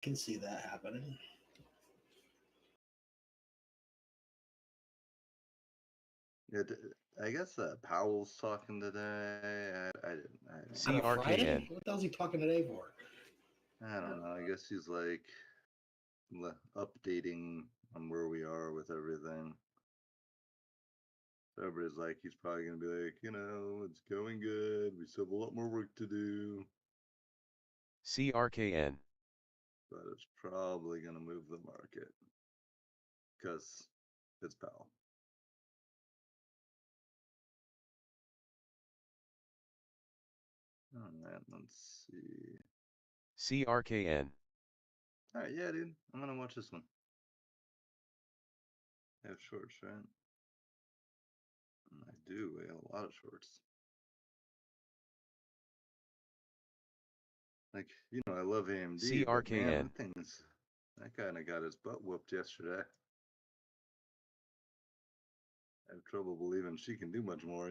Can see that happening. Yeah, I guess Powell's talking today. I don't know. CRKN. What the hell's he talking today for? I don't know. I guess he's like updating on where we are with everything. So everybody's like, he's probably going to be like, it's going good. We still have a lot more work to do. CRKN. But it's probably going to move the market because it's Powell. All right, let's see. CRKN. All right, yeah, dude. I'm going to watch this one. I have shorts, right? I do. I have a lot of shorts. Like, I love AMD. CRKN. But man, that kind of got his butt whooped yesterday. I have trouble believing she can do much more,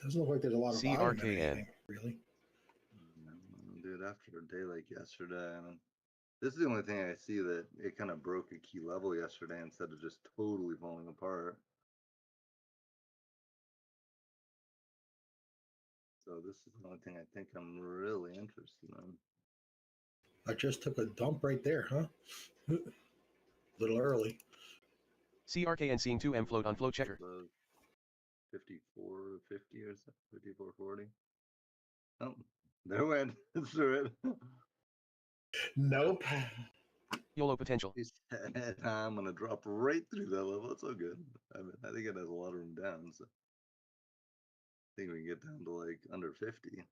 Doesn't look like there's a lot of volume in CRKN. anything, really. Dude, after a day like yesterday, this is the only thing I see that it kind of broke a key level yesterday instead of just totally falling apart. So this is the only thing I think I'm really interested in. I just took a dump right there, huh? A little early. CRKN seeing 2M float on float checker. 54.50 or so, 54.40. Oh, there went through it. Nope. YOLO potential. He said, I'm going to drop right through that level. It's all good. I think it has a lot of room down. So I think we can get down to like under 50.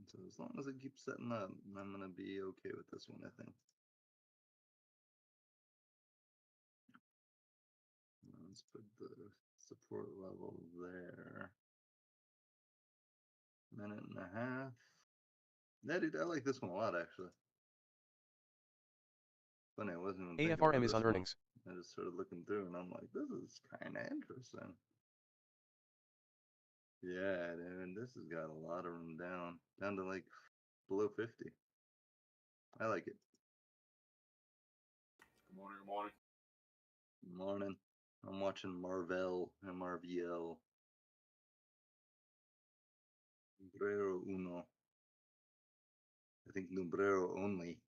So as long as it keeps setting up, I'm going to be okay with this one, I think. Let's put the support level there. Minute and a half. Yeah, dude, I like this one a lot, actually. Funny, I wasn't even AFRM is on earnings. I just started looking through, and I'm like, this is kind of interesting. Yeah, dude, this has got a lot of room down to like below 50. I like it. Good morning, good morning. Good morning. I'm watching Marvel, MRVL. Numbrero uno. I think numbrero only.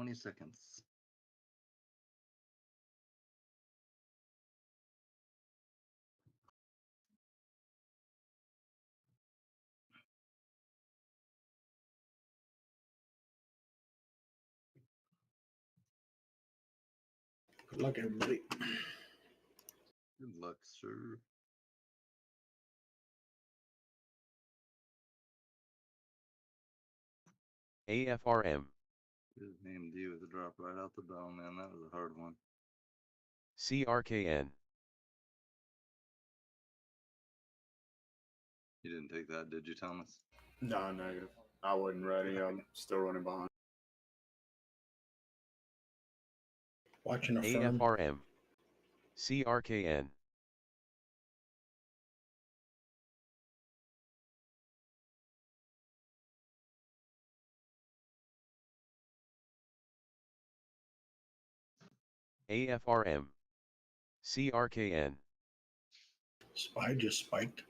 $20. Good luck, everybody. Good luck, sir. AFRM. His name D with a drop right out the bell, man. That was a hard one. CRKN. You didn't take that, did you, Thomas? No, negative. I wasn't ready. I'm still running behind. Watching a firm. AFRM. CRKN. AFRM. CRKN. SPY just spiked.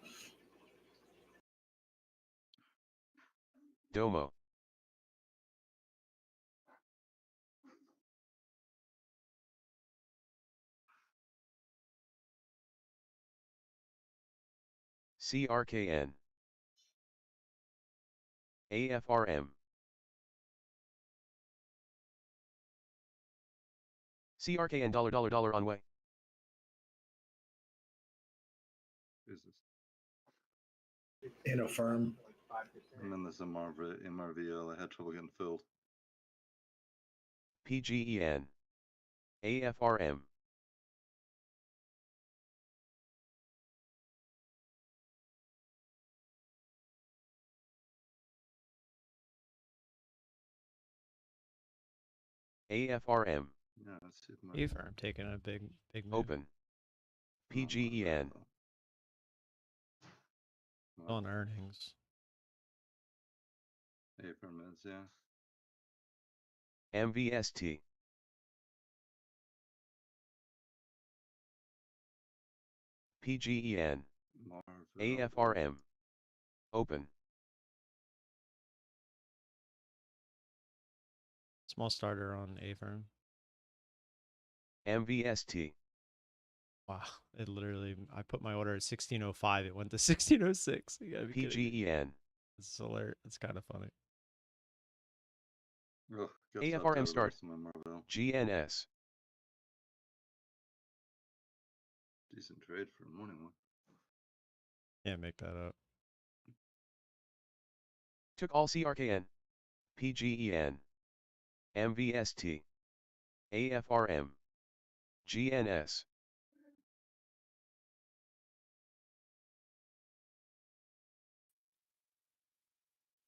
Domo. CRKN. AFRM. CRKN $$ on way. Who's this? In a firm. I'm in this MRVL. I had trouble getting filled. PGEN. AFRM. AFRM. Yeah, let's see if my A-firm taking a big move. Open. PGEN. On earnings. A-firm is, yeah. MVST. PGEN. Marvel. AFRM. Open. Small starter on A-firm. MVST. Wow, it literally, I put my order at 1605, it went to 1606. You gotta be kidding me. PGEN. It's hilarious. It's kind of funny. Ugh, got AFRM sucked out of the start. rest of my Marvel. GNS. Decent trade for a morning one. Can't make that up. Took all CRKN. PGEN. MVST. AFRM. GNS.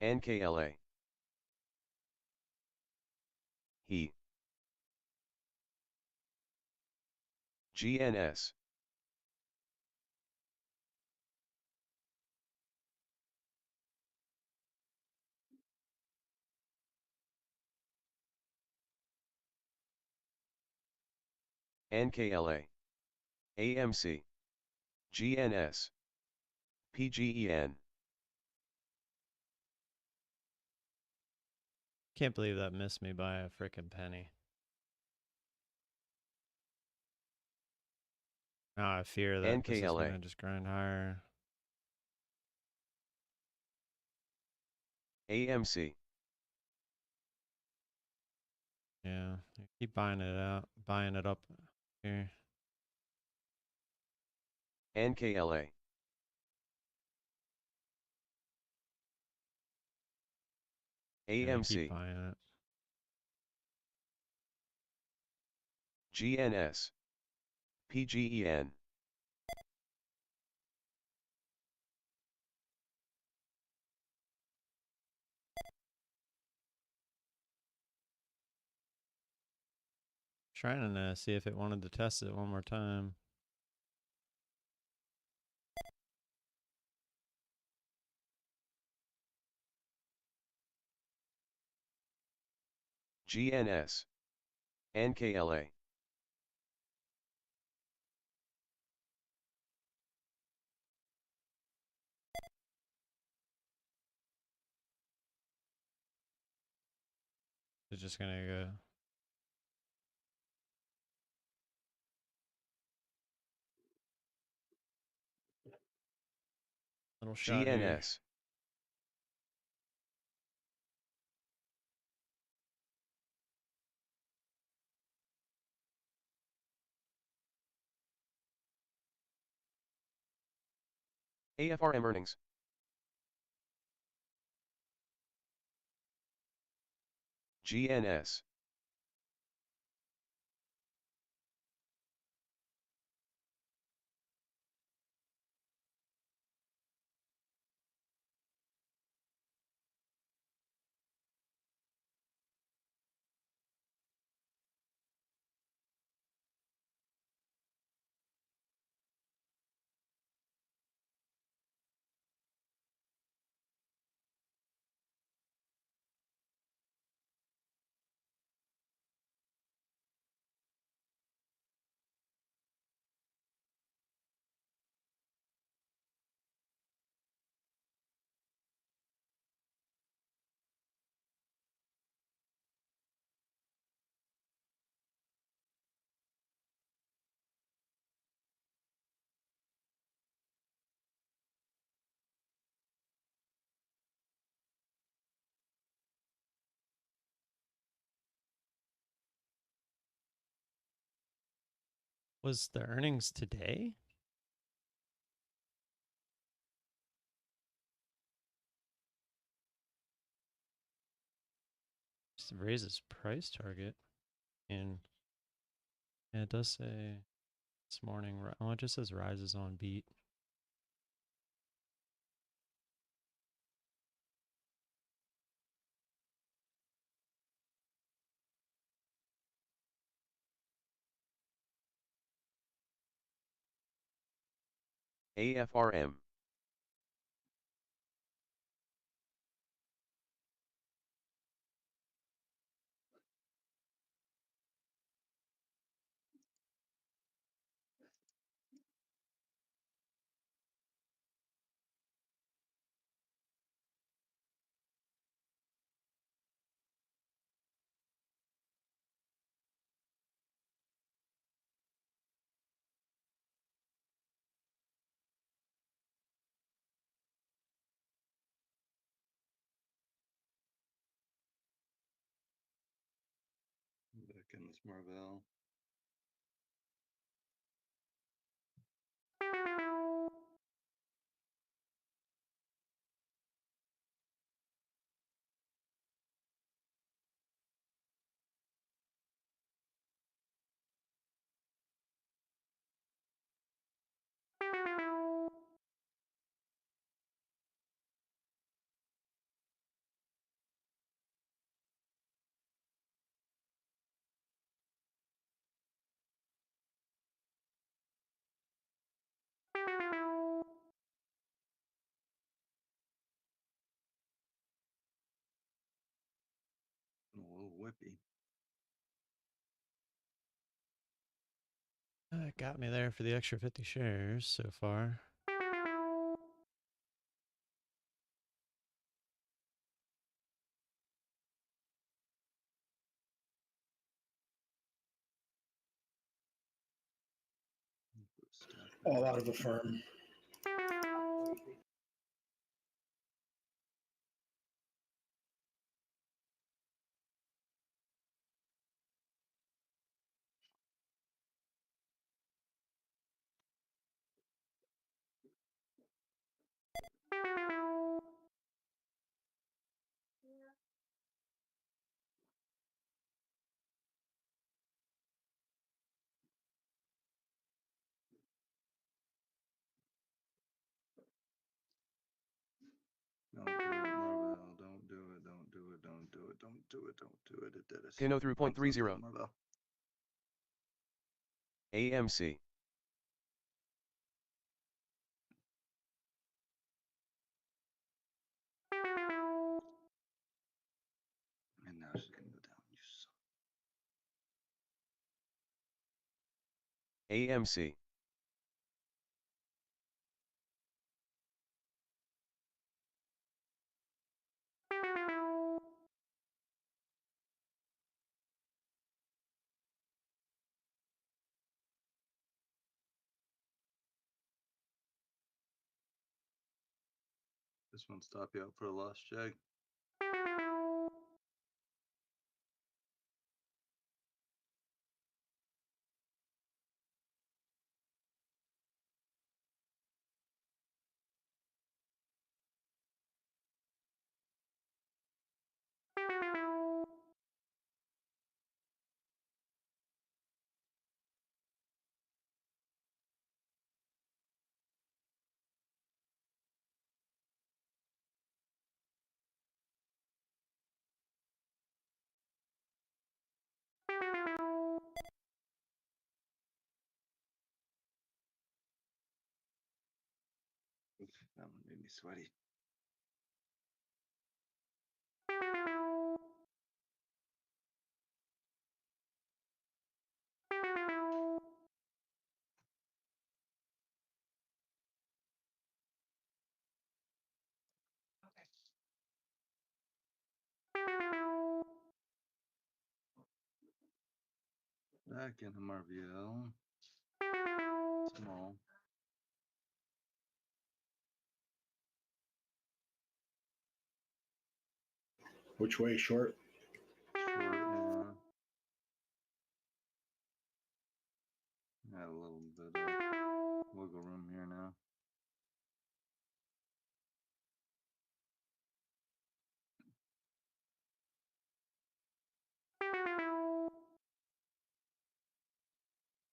NKLA. He. GNS. NKLA. AMC. GNS. PGEN. Can't believe that missed me by a frickin' penny. Now I fear that this is NKLA. gonna just grind higher. AMC. Yeah, keep buying it out, buying it up here. NKLA. Yeah, AMC. keep buying it. GNS. PGEN. Trying to see if it wanted to test it one more time. GNS. NKLA. It's just gonna go. Little shot here. GNS. AFRM earnings. GNS. Was the earnings today? Just raises price target. And yeah, it does say this morning. Oh, it just says rises on beat. AFRM. Back in this Marvel. A little whippy. It got me there for the extra 50 shares so far. All out of a firm. Don't do it, Marvel. Don't do it. Don't do it. Don't do it. Don't do it. Don't do it. It did it. Pin 03.30. Marvel. AMC. And now she's gonna go down. You son. AMC. This one stop you out for a loss, Jag. Oof, that one made me sweaty. Back in MRVL. Small. Which way? Short? Short, yeah. had a little bit of wiggle room here now.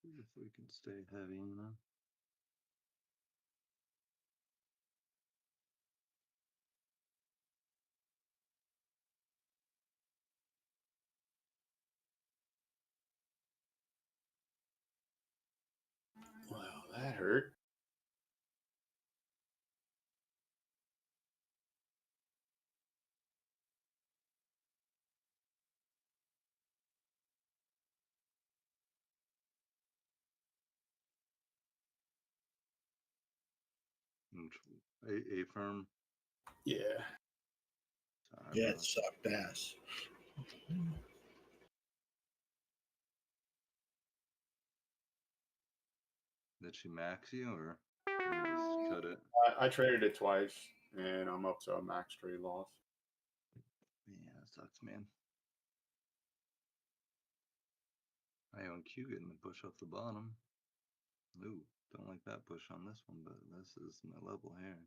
See if we can stay heavy, you know. Wow, that hurt. A firm. Yeah. Sorry, Yeah, bro. it sucked ass. Did she max you or you just cut it? I traded it twice, and I'm up to a max trade loss. Yeah, that sucks, man. I own Q getting the push off the bottom. Ooh, don't like that push on this one, but this is my level here.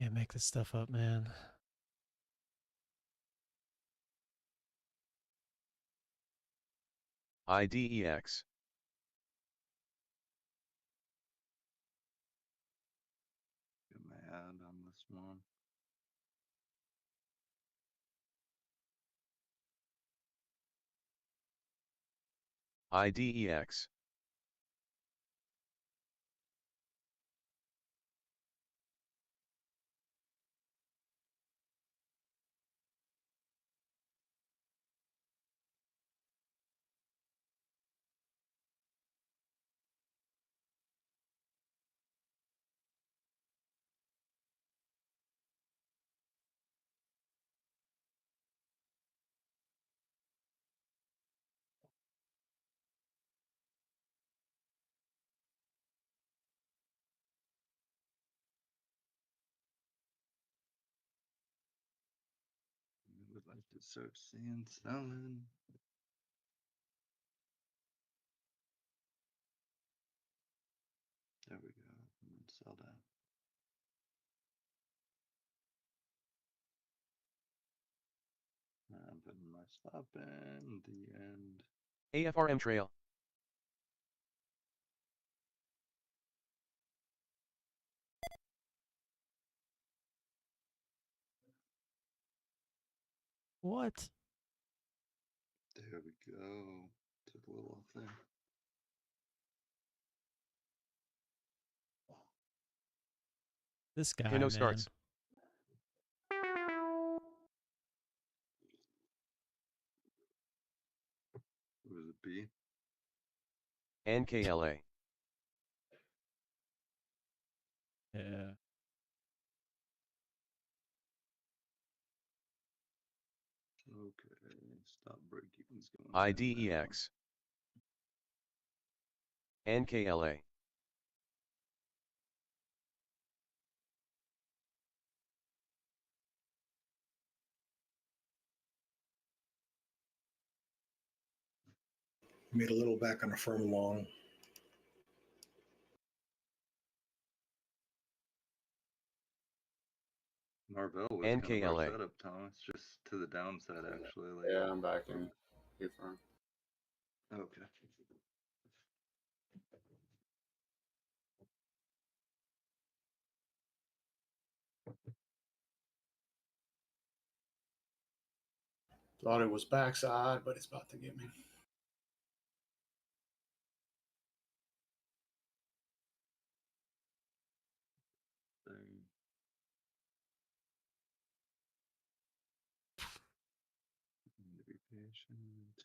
Can't make this stuff up, man. IDEX. Get my ad on this one. IDEX. I would like to start seeing selling. There we go. And then sell down. I'm putting my stop in the end. AFRM trail. What? There we go. Took a little off there. This guy, Kano man. starts. Was it B? NKLA. Yeah. Okay. Stop break evens going down now. IDEX. NKLA. Made a little back on a firm long. Marvel was kind of our NKLA. setup, Thomas, just to the downside actually. Like, Yeah, I'm back in E-firm. okay. Thought it was backside, but it's about to get me. So, need to be patient.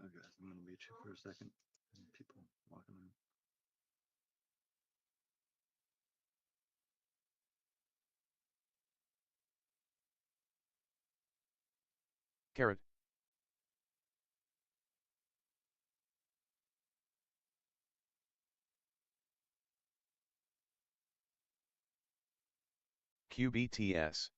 Okay, I'm gonna mute you for a second. People walking in. Carrot. QBTS.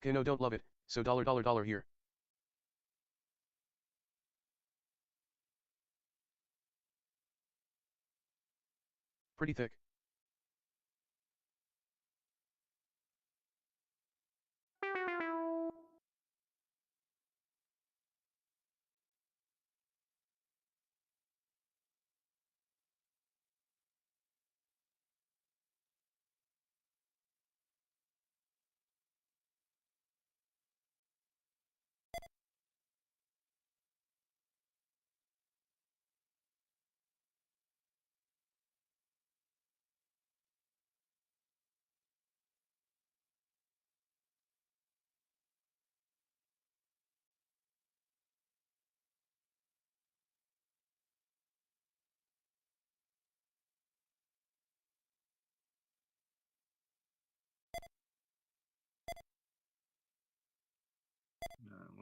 Kano don't love it, so $dollar here. Pretty thick.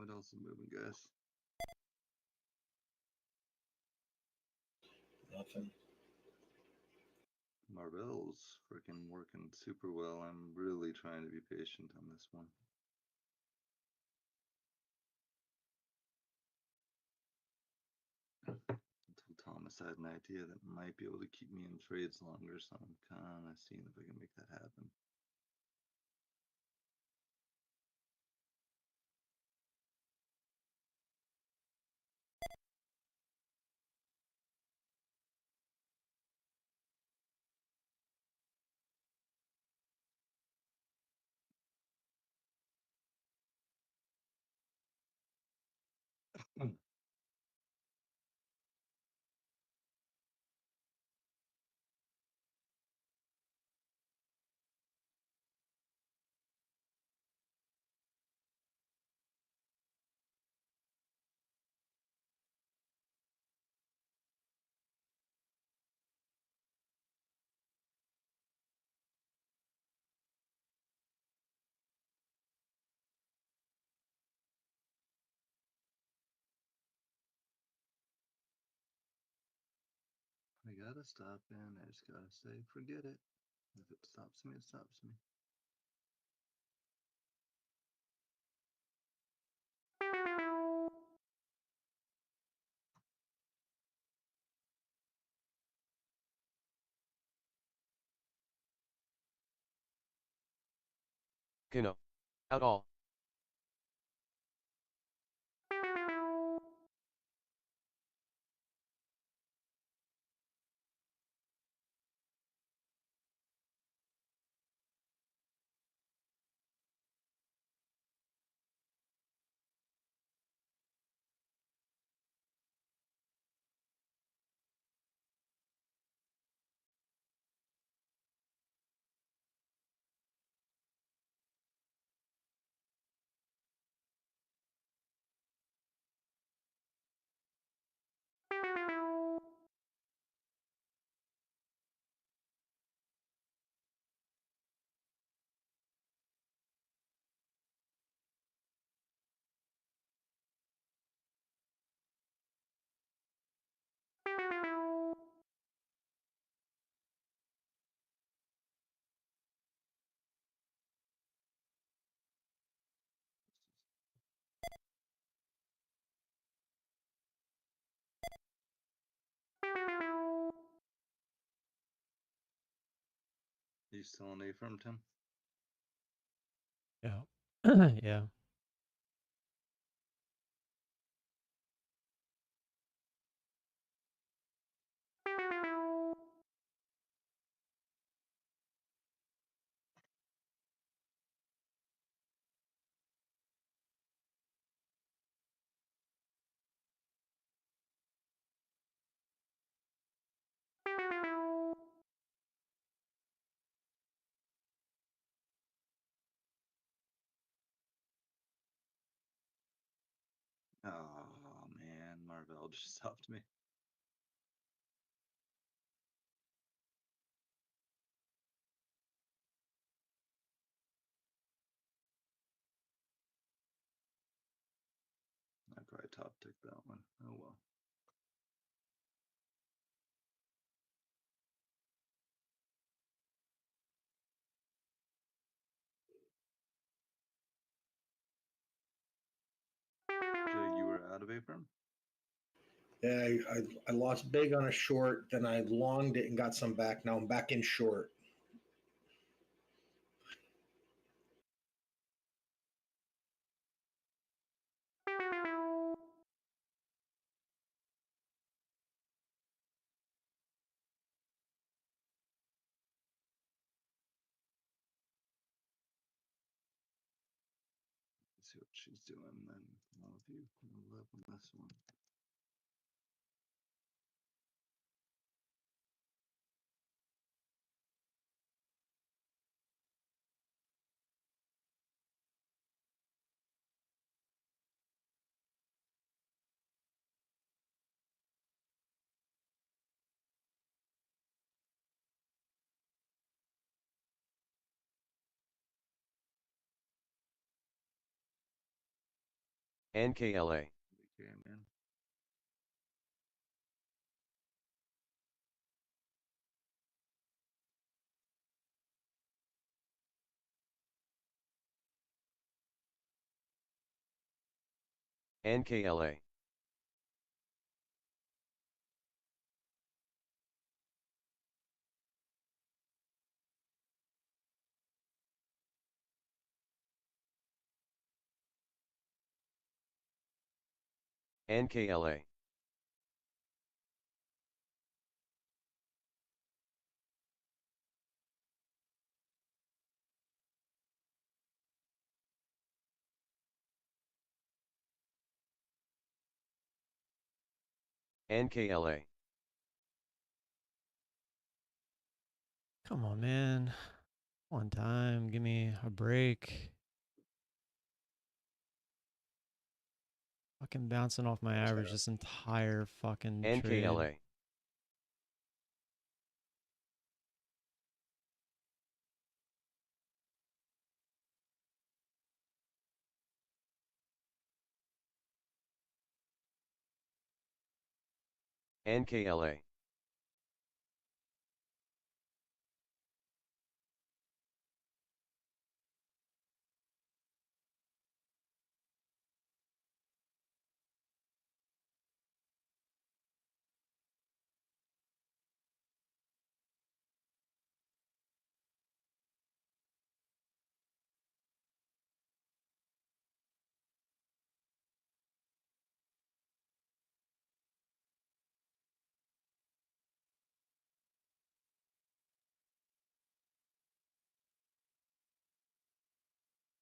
What else is moving, guys? Nothing. Marvel's freaking working super well. I'm really trying to be patient on this one. Until Thomas had an idea that might be able to keep me in trades longer, so I'm kind of seeing if I can make that happen. I gotta stop in. I just gotta say, forget it. If it stops me, it stops me. Kano. Out all. You still on A firm, Tim? Yeah. Yeah. Oh man, Marvell just stopped me. I probably top tick that one. Oh well. Jay, you were out of A firm? Yeah, I lost big on a short, then I longed it and got some back. Now I'm back in short. Let's see what she's doing then. All of you can live on this one. NKLA. Okay, man. NKLA. NKLA. NKLA. Come on, man. One time. Give me a break. Fucking bouncing off my average this entire fucking trade. NKLA. NKLA.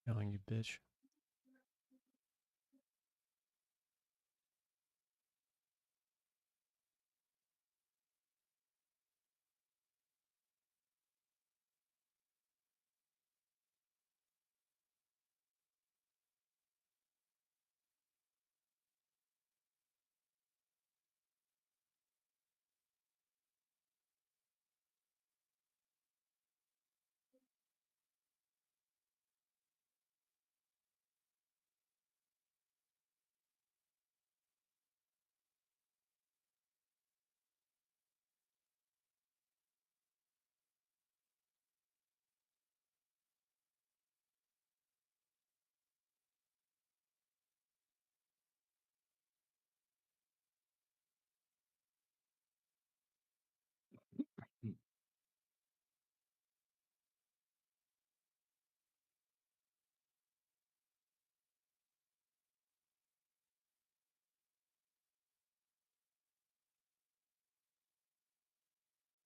Going, you bitch.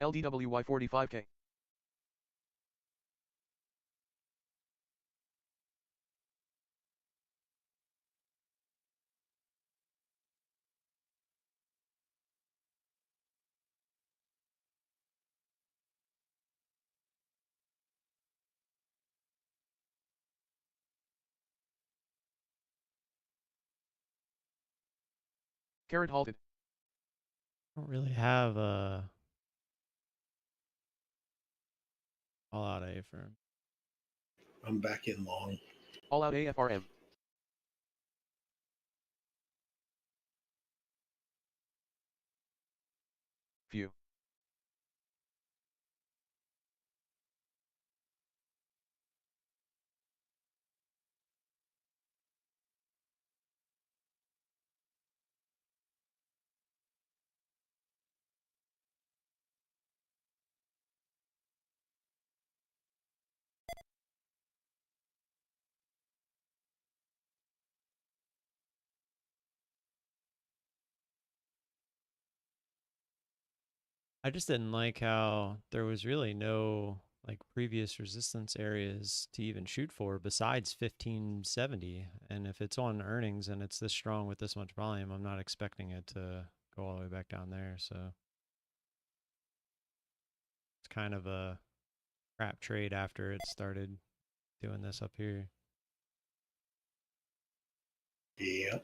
LDWY 45K. Carrot halted. Don't really have a all out A firm. I'm back in long. All out AFRM. View. I just didn't like how there was really no like previous resistance areas to even shoot for besides 1570. And if it's on earnings and it's this strong with this much volume, I'm not expecting it to go all the way back down there. So it's kind of a crap trade after it started doing this up here. Yep.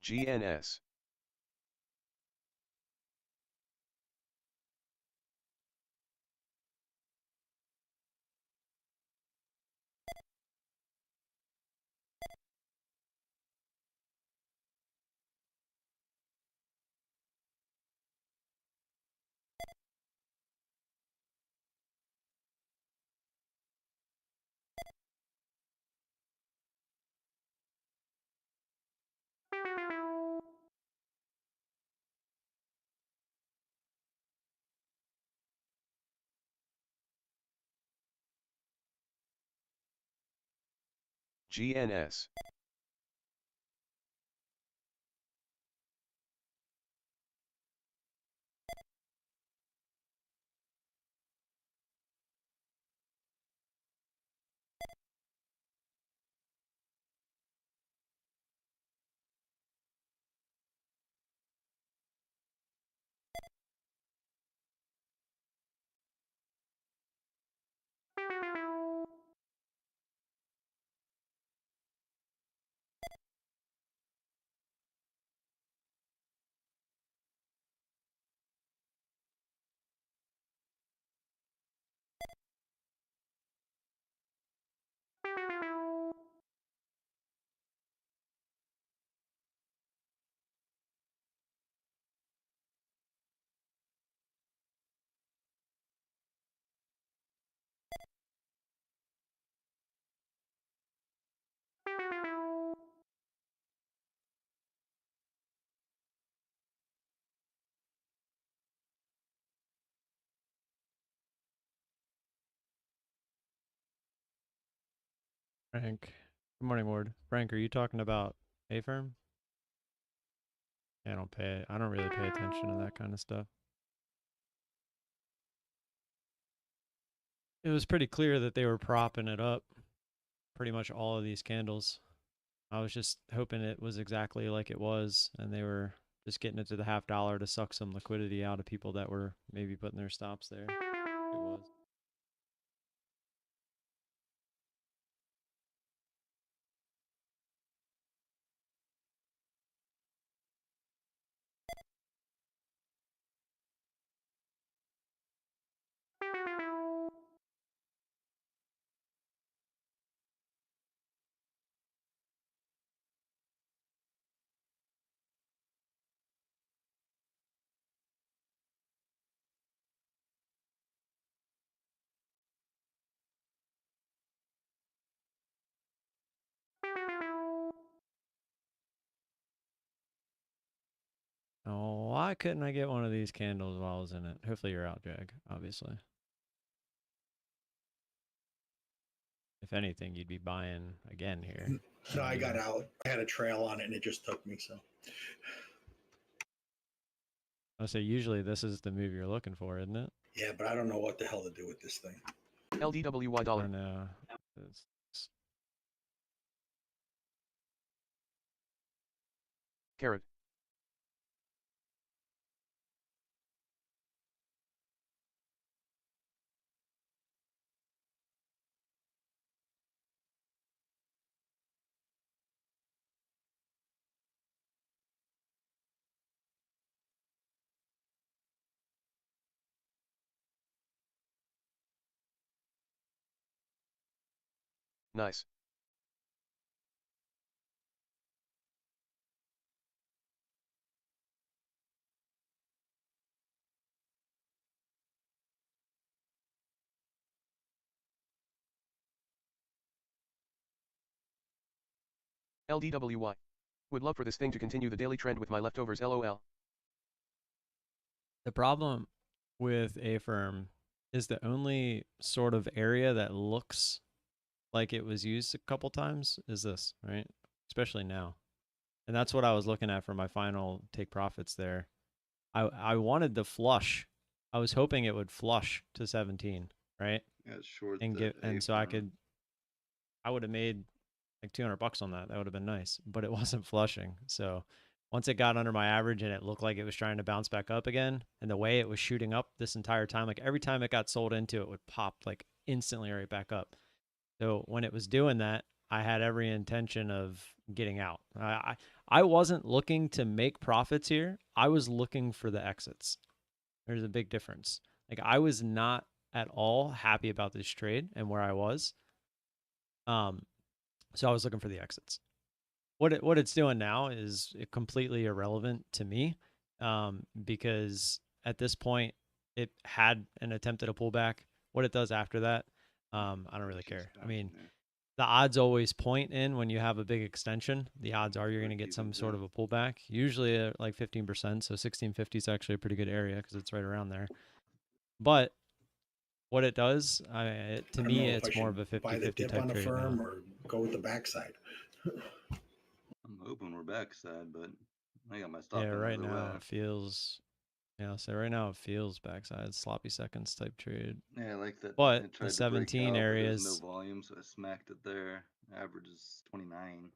GNS. GNS. Frank. Good morning, Ward. Frank, are you talking about A firm? I don't really pay attention to that kind of stuff. It was pretty clear that they were propping it up pretty much all of these candles. I was just hoping it was exactly like it was and they were just getting it to the $0.50 to suck some liquidity out of people that were maybe putting their stops there. It was. Oh, why couldn't I get one of these candles while I was in it? Hopefully you're out, Jag, obviously. If anything, you'd be buying again here. No, I got out. I had a trail on it and it just took me. So I say usually this is the move you're looking for, isn't it? yeah, but I don't know what the hell to do with this thing. LDWY I dollar. don't know. Carrot. Nice. LDWY. Would love for this thing to continue the daily trend with my leftovers LOL. The problem with A firm is the only sort of area that looks like it was used a couple times is this, right? Especially now. And that's what I was looking at for my final take profits there. I wanted the flush. I was hoping it would flush to 17, right? Yeah, short And the get and so I A-firm. would have made like $200 on that. That would have been nice, but it wasn't flushing. So once it got under my average and it looked like it was trying to bounce back up again, and the way it was shooting up this entire time, like every time it got sold into, it would pop like instantly right back up. So when it was doing that, I had every intention of getting out. I wasn't looking to make profits here. I was looking for the exits. There's a big difference. Like I was not at all happy about this trade and where I was. So I was looking for the exits. What it's doing now is completely irrelevant to me, because at this point it had an attempt at a pullback. What it does after that, I don't really She's care. I bouncing mean, there. the odds always point in when you have a big extension. The odds are you're going to Break get some even sort too. of a pullback, usually at like 15%. So 1650 is actually a pretty good area because it's right around there. But what it does, to I don't me, know if I it's more of a should buy the 50-50 dip type on the trade now. firm or go with the backside. I'm hoping we're backside, but I got my stop Yeah, in right either now way. it feels. Yeah, so right now it feels backside, sloppy seconds type trade. Yeah, I like that. But I the tried to break 17 out, but there was no areas, volume, so I smacked it there. Average is 29.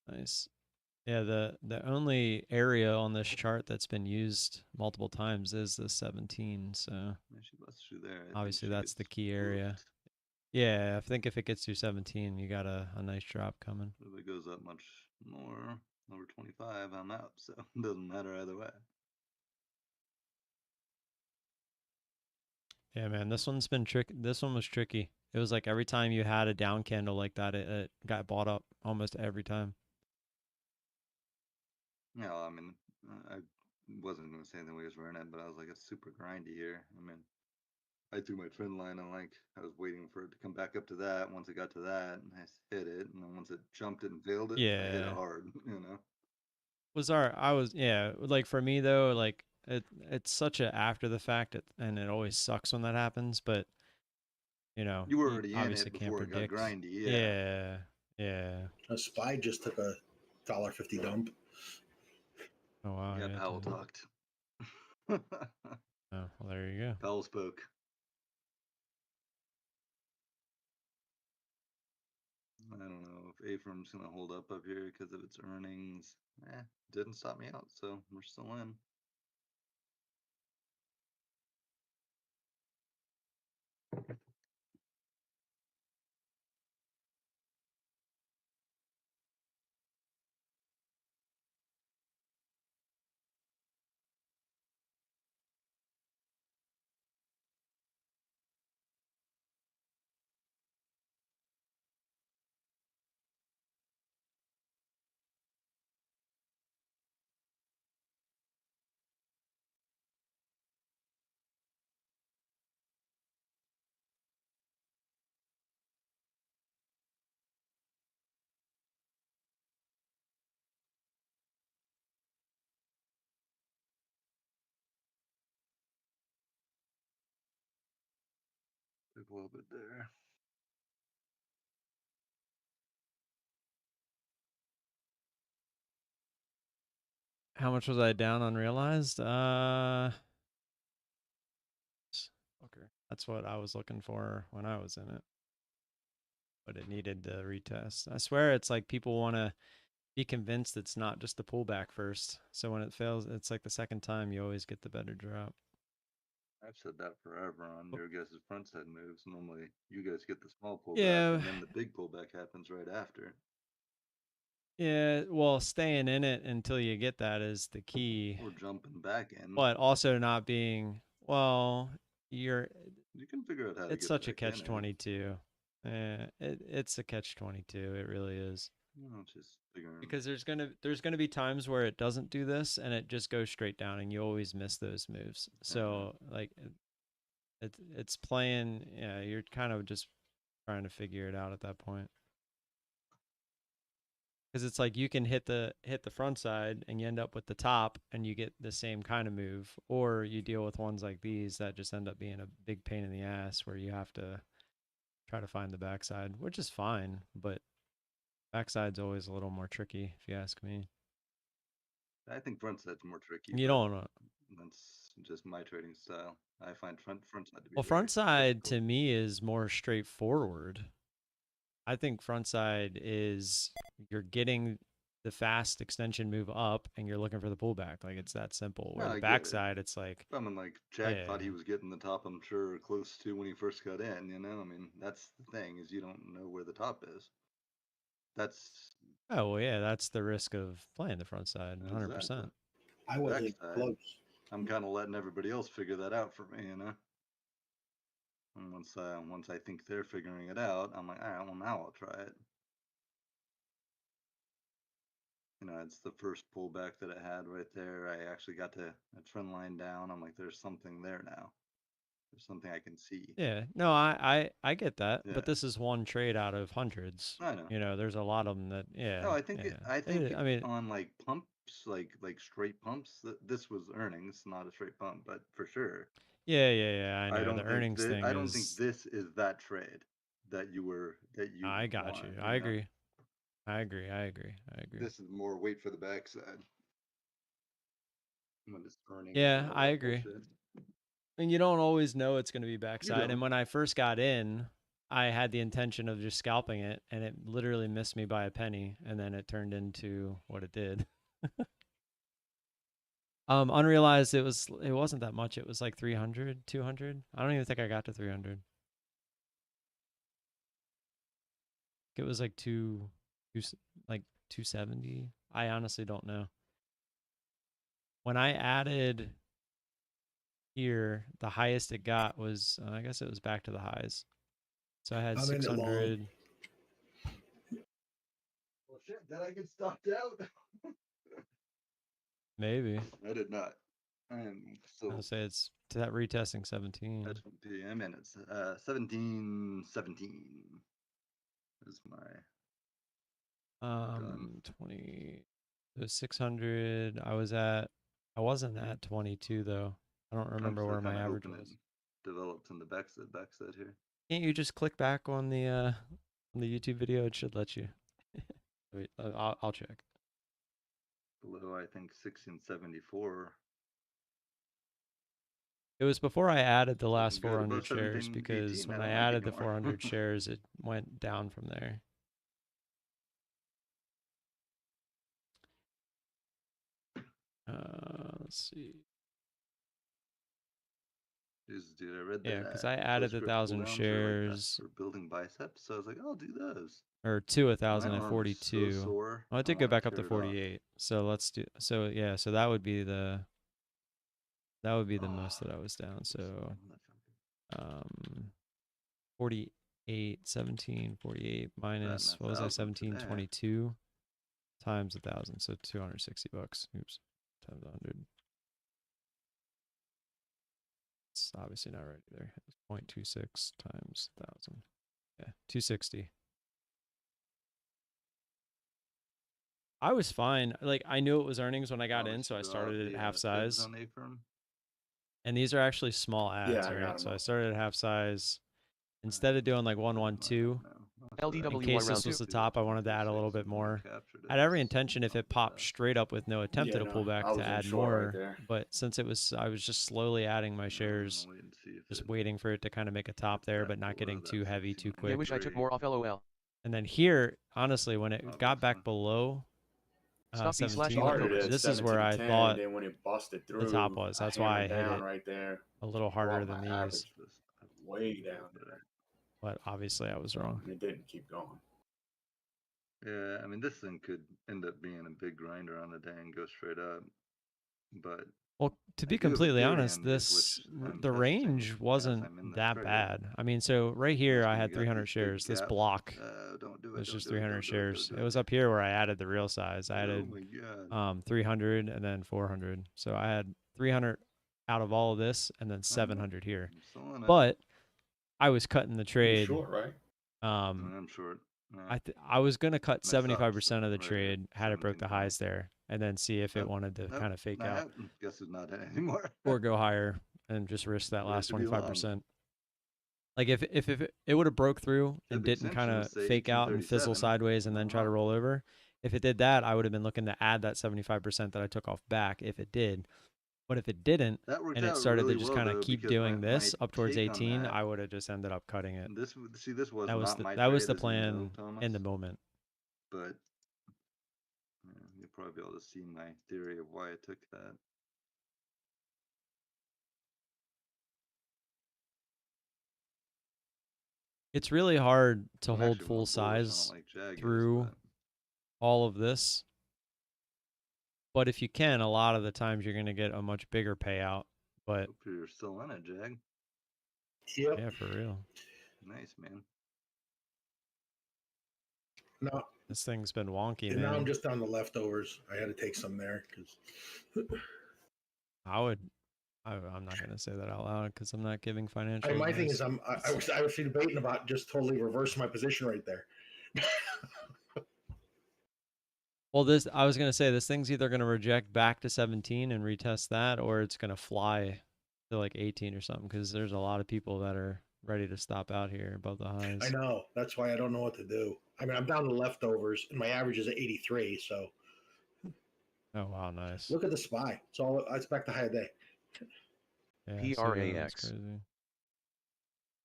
nice. Yeah, the only area on this chart that's been used multiple times is the 17. So Yeah, she busts through there. I think obviously she that's the gets key area. booked. Yeah, I think if it gets through 17, you got a nice drop coming. If it goes up much more, over 25, I'm out. So it doesn't matter either way. Yeah, man, this one's been tricky. This one was tricky. It was like every time you had a down candle like that, it got bought up almost every time. Yeah, well, I mean, I wasn't going to say anything we was running it, but I was like, it's super grindy here. I mean, I threw my trend line and like I was waiting for it to come back up to that. Once it got to that, I hit it, and then once it jumped it and failed it, I hit it Yeah. hard. You know. I was, yeah, like for me though, like it's such a after the fact, and it always sucks when that happens, but you know, You were you already in obviously it can't before it got predict. grindy. Yeah. Yeah. Yeah. A SPY just took a $1.50 dump. Oh wow. Yeah, Yeah. it Powell did. talked. Oh, well, there you go. Powell spoke. I don't know if A-firm's gonna hold up here because of its earnings. Didn't stop me out, so we're still in. a little bit there. How much was I down unrealized? Okay. That's what I was looking for when I was in it. But it needed the retest. I swear it's like people want to be convinced it's not just the pullback first. So when it fails, it's like the second time you always get the better drop. I've said that forever on your guys' front side moves. Normally, you guys get the small pullback, Yeah. and then the big pullback happens right after. Yeah, well, staying in it until you get that is the key. Or jumping back in. But also not being, well, You can figure out how to it's get such a back in it. catch-22. It's a catch-22. It really is. No, just figuring. Because there's gonna be times where it doesn't do this and it just goes straight down and you always miss those moves. So like it's playing, yeah, you're kind of just trying to figure it out at that point. Because it's like you can hit the front side and you end up with the top and you get the same kind of move, or you deal with ones like these that just end up being a big pain in the ass where you have to try to find the backside, which is fine, but backside's always a little more tricky if you ask me. I think front side's more tricky. You don't know. That's just my trading style. I find front side to be Well, very front side difficult. to me is more straightforward. I think front side is you're getting the fast extension move up and you're looking for the pullback. Like it's that simple. Where No, I the get backside, it's like, I mean, like Jack thought he yeah. was getting the top. I'm sure close to when he first got in. You know, I mean, that's the thing is you don't know where the top is. That's Oh, well, yeah, that's the risk of playing the front side, 100%. exactly. I wasn't even Backside, close. I'm kind of letting everybody else figure that out for me, you know. And once I think they're figuring it out, I'm like, all right, well now I'll try it. You know, it's the first pullback that it had right there. I actually got to a trend line down. I'm like, there's something there now. There's something I can see. Yeah, no, I get that, Yeah. but this is one trade out of hundreds. I know. You know, there's a lot of them that, yeah. No, I think yeah. I think I mean, on like pumps, like straight pumps, this was earnings, not a straight pump, but for sure. yeah, I know. I don't The think earnings thing I don't think is, this is that trade that you I got want, you. you I know? agree. I agree. This is more wait for the backside. When it's earnings. Yeah, and all I that agree. bullshit. And you don't always know it's going to be backside. don't. And when I first got in, I had the intention of just scalping it, and it literally missed me by a penny, and then it turned into what it did. Unrealized, it wasn't that much. It was like 300, 200. I don't even think I got to 300. It was like like 270. I honestly don't know. When I added here, the highest it got was, I guess it was back to the highs. So I had I'm in it long. 600. Well, shit, then I get stopped out. Maybe. I did not. I am still. I'll say it's to that retesting 17. That's PM and it's 1717 is my 20. It was 600. I wasn't at 22 though. I don't remember where my average was. Developed in the backside here. Can't you just click back on the YouTube video? It should let you. Wait, I'll check. Below, I think 1674. It was before I added the last Doesn't go 400 above shares 17, because 18, when I I don't like added the anymore. 400 shares, it went down from there. Let's see. Dude, I read that. Yeah, because I added 1,000 shares. For building biceps, so I was like, I'll do those. Or to My arm is 1,042. so sore, Oh, it I did go wanna back up to tear it off. 48. So let's do. So yeah, so that would be the most that I was down. So 48, 17, 48 minus what was I? 1722 times 1,000. So $260. Oops, times 100. It's obviously not right either. It's 0.26 times 1,000. Yeah, 260. I was fine. Like I knew it was earnings when I got in, so I started at half size. And these are actually small ads, Yeah, I got right? 'em So I up. started at half size. instead of doing like 112, in LDWY case round this was two. the top, I wanted to add a little bit more. I had every intention if it popped straight up with no attempt at a pullback I was to in add short right more, there. but since it was, I was just slowly adding my shares, just waiting for it to kind of make a top there, but not getting too heavy too I quick. wish I took more off LOL. And then here, honestly, when it got back below Stop B slash 17, Started leftovers. at this is where I 17.10, thought then when it busted through, the top was. That's why I hit hammered down it right there. a little harder Brought than my these, average way down there. but obviously I was wrong. And it didn't keep going. Yeah, I mean, this thing could end up being a big grinder on the day and go straight up. But Well, to I be do have a completely theory honest, on these, this which I'm the testing range as wasn't I'm in the that trade. bad. I mean, so right here That's I when had you got 300 these big shares. This gaps. block Don't do it. was Don't just do it, 300 don't do it, shares. don't do It was up here where I added the real size. I Oh added my god. 300 and then 400. So I had 300 out of all of this and then 700 here. I'm still in it. But I was cutting the You're trade. short, right? I'm short. Yeah. I was going to cut And I stopped 75% of the right trade at had it broke the 17.5. highs there and then see if it Nope, wanted to nope, kind of fake not out happening. Guess it's not in anymore. or go higher and just risk that We have last to be long. 25%. Like if it would have broke through So and the didn't kind extension of was, say, fake out and fizzle 1837, sideways and then try to wrong. roll over, if it did that, I would have been looking to add that 75% that I took off back if it did. But if it didn't, That worked and it out started really to just well, kind of though, keep because doing my this up towards take on 18, that, I would have just ended up cutting it. this was That was not the my that was trade, the as you know, plan Thomas, in the moment. but you'll probably be able to see my theory of why I took that. It's really hard to I'm hold actually full more bullish on size it like Jag is, through but all of this. But if you can, a lot of the times you're going to get a much bigger payout. But hope you're still in it, Jag. Yep. yeah, for real. Nice, man. No, This thing's been wonky, and now I'm man. just down to leftovers. I had to take some there because I'm not going to say that out loud because I'm not giving financial my advice. thing is I was debating about just totally reversing my position right there. Well, I was going to say this thing's either going to reject back to 17 and retest that, or it's going to fly to like 18 or something because there's a lot of people that are ready to stop out here above the highs. I know. That's why I don't know what to do. I mean, I'm down to leftovers, and my average is at 83. So Oh, wow, nice. look at the SPY. It's back to high day. Yeah, I see that. That's PRAX. crazy.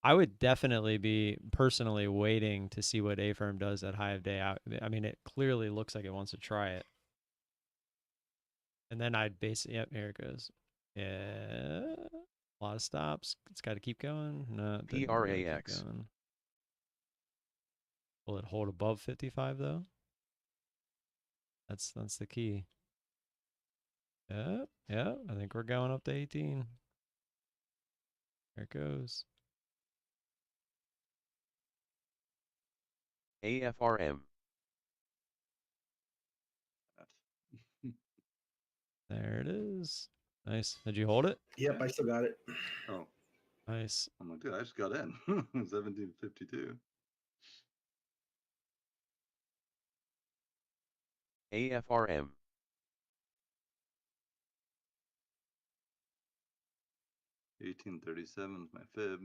I would definitely be personally waiting to see what A-Firm does at high of day out. I mean, it clearly looks like it wants to try it. And then I'd yep, here it goes. Yeah, a lot of stops. It's got to keep going. No, it doesn't gotta keep PRAX. going. Will it hold above 55 though? That's the key. Yeah, I think we're going up to 18. There it goes. AFRM. There it is. Nice. Did you hold it? Yep, I still got it. Oh, Nice. I'm like, dude, I just got in. 1752. AFRM. 1837 is my fib.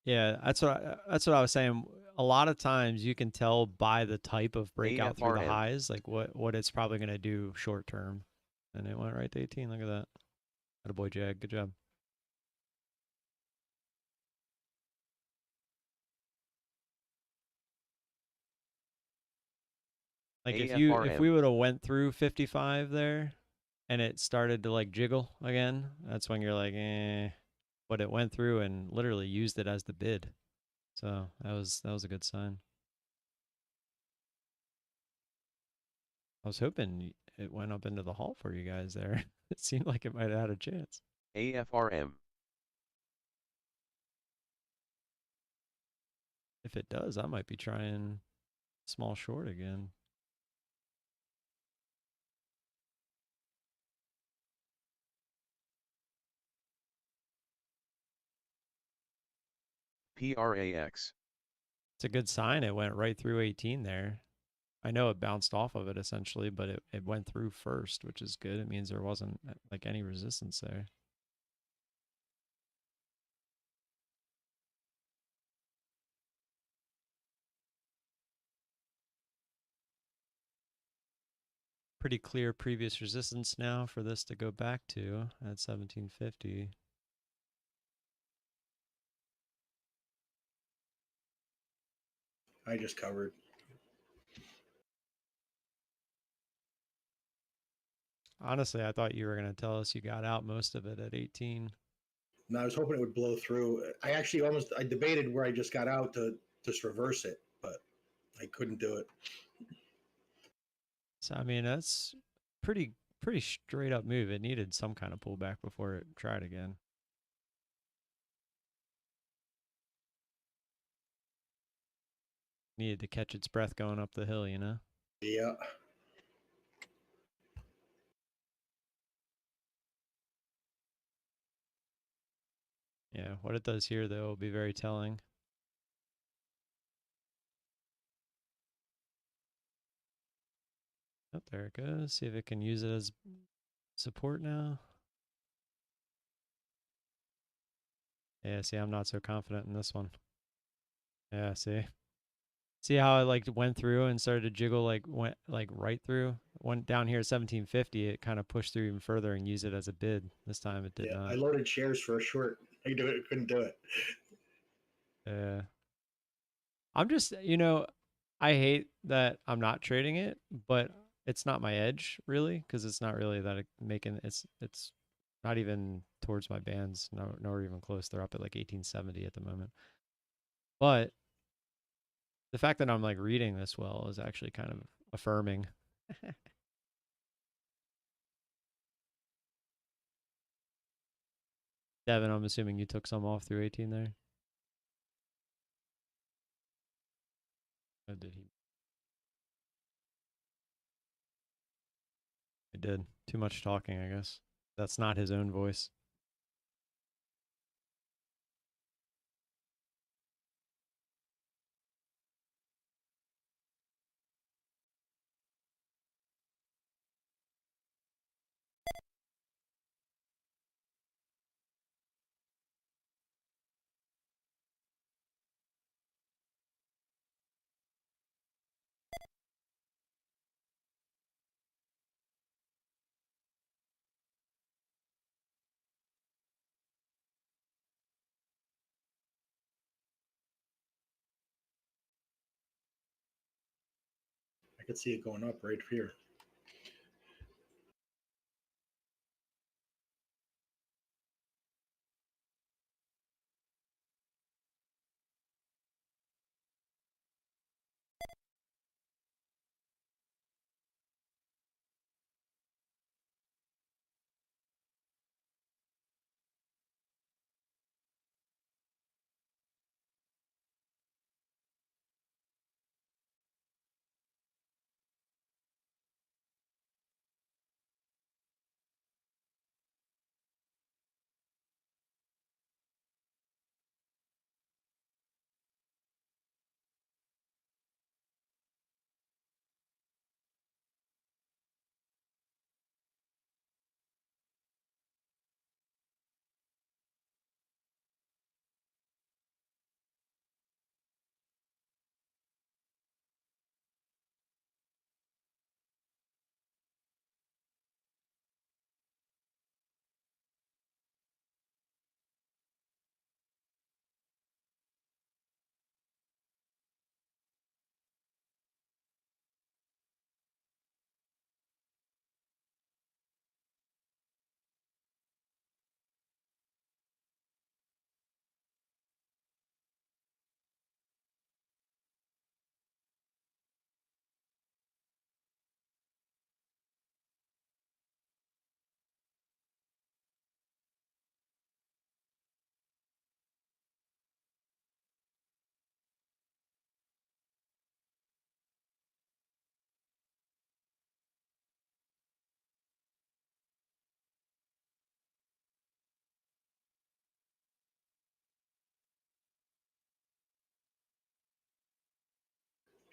Yeah, that's what I was saying. A lot of times you can tell by the type of breakout through the AFRM. highs, like what it's probably going to do short term. And it went right to 18. Look at that. Attaboy, Jag. Good job. Like if AFRM. we would have went through 55 there and it started to like jiggle again, that's when you're like, eh. But it went through and literally used it as the bid. So that was a good sign. I was hoping it went up into the hall for you guys there. It seemed like it might have had a chance. AFRM. If it does, I might be trying small short again. PRAX. It's a good sign. It went right through 18 there. I know it bounced off of it essentially, but it went through first, which is good. It means there wasn't like any resistance there. pretty clear previous resistance now for this to go back to at 1750. I just covered. Honestly, I thought you were going to tell us you got out most of it at 18. And I was hoping it would blow through. I actually I debated where I just got out to just reverse it, but I couldn't do it. So I mean, that's pretty straight up move. It needed some kind of pullback before it tried again. Needed to catch its breath going up the hill, you know? Yeah. Yeah, what it does here, though, will be very telling. Oh, there it goes. See if it can use it as support now. Yeah, see, I'm not so confident in this one. Yeah, see? See how it like went through and started to jiggle, like went like right through? Went down here at 1750, it kind of pushed through even further and used it as a bid. This time it did Yeah. not. I loaded shares for a short. I couldn't do it. Yeah. I'm just, you know, I hate that I'm not trading it, but it's not my edge really, because it's not really that making it's not even towards my bands, nor even close. They're up at like 1870 at the moment. But the fact that I'm like reading this well is actually kind of affirming. Devin, I'm assuming you took some off through 18 there. Or did he? He did. Too much talking, I guess. That's not his own voice. I could see it going up right here.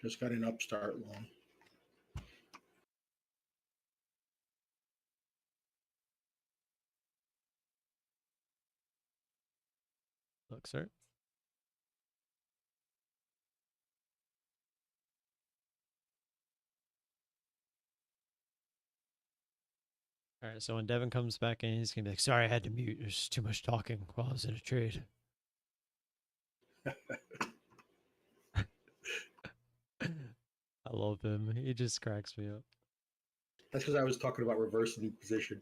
Just got an upstart long. Look, sir. All right, so when Devin comes back in, he's gonna be like, "Sorry, I had to mute. There's too much talking while I was in a trade." I love him. He just cracks me up. That's because I was talking about reversing the position.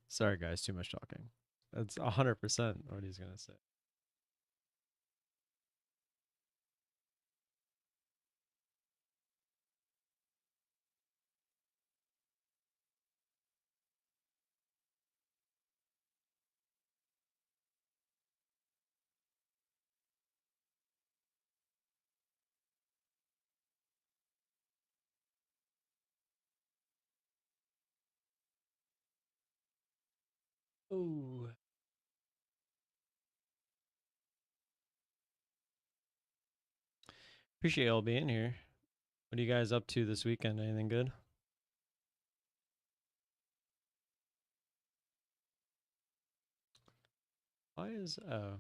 Sorry, guys, too much talking. That's 100% what he's gonna say. Oh, appreciate y'all being here. What are you guys up to this weekend? Anything good? Why is uh,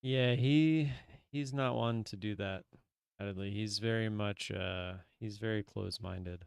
yeah, he's not one to do that. Admittedly, he's very much he's very close-minded.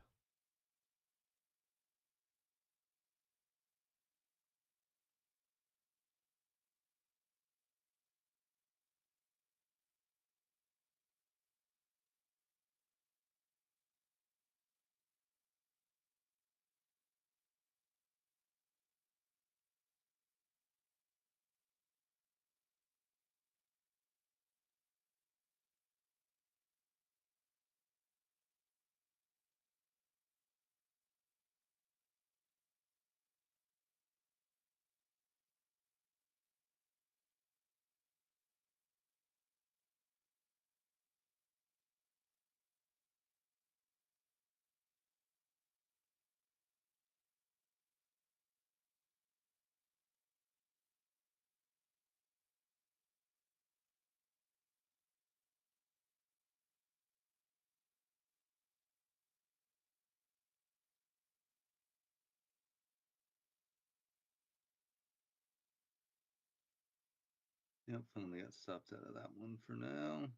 Yep, finally got stopped out of that one for now.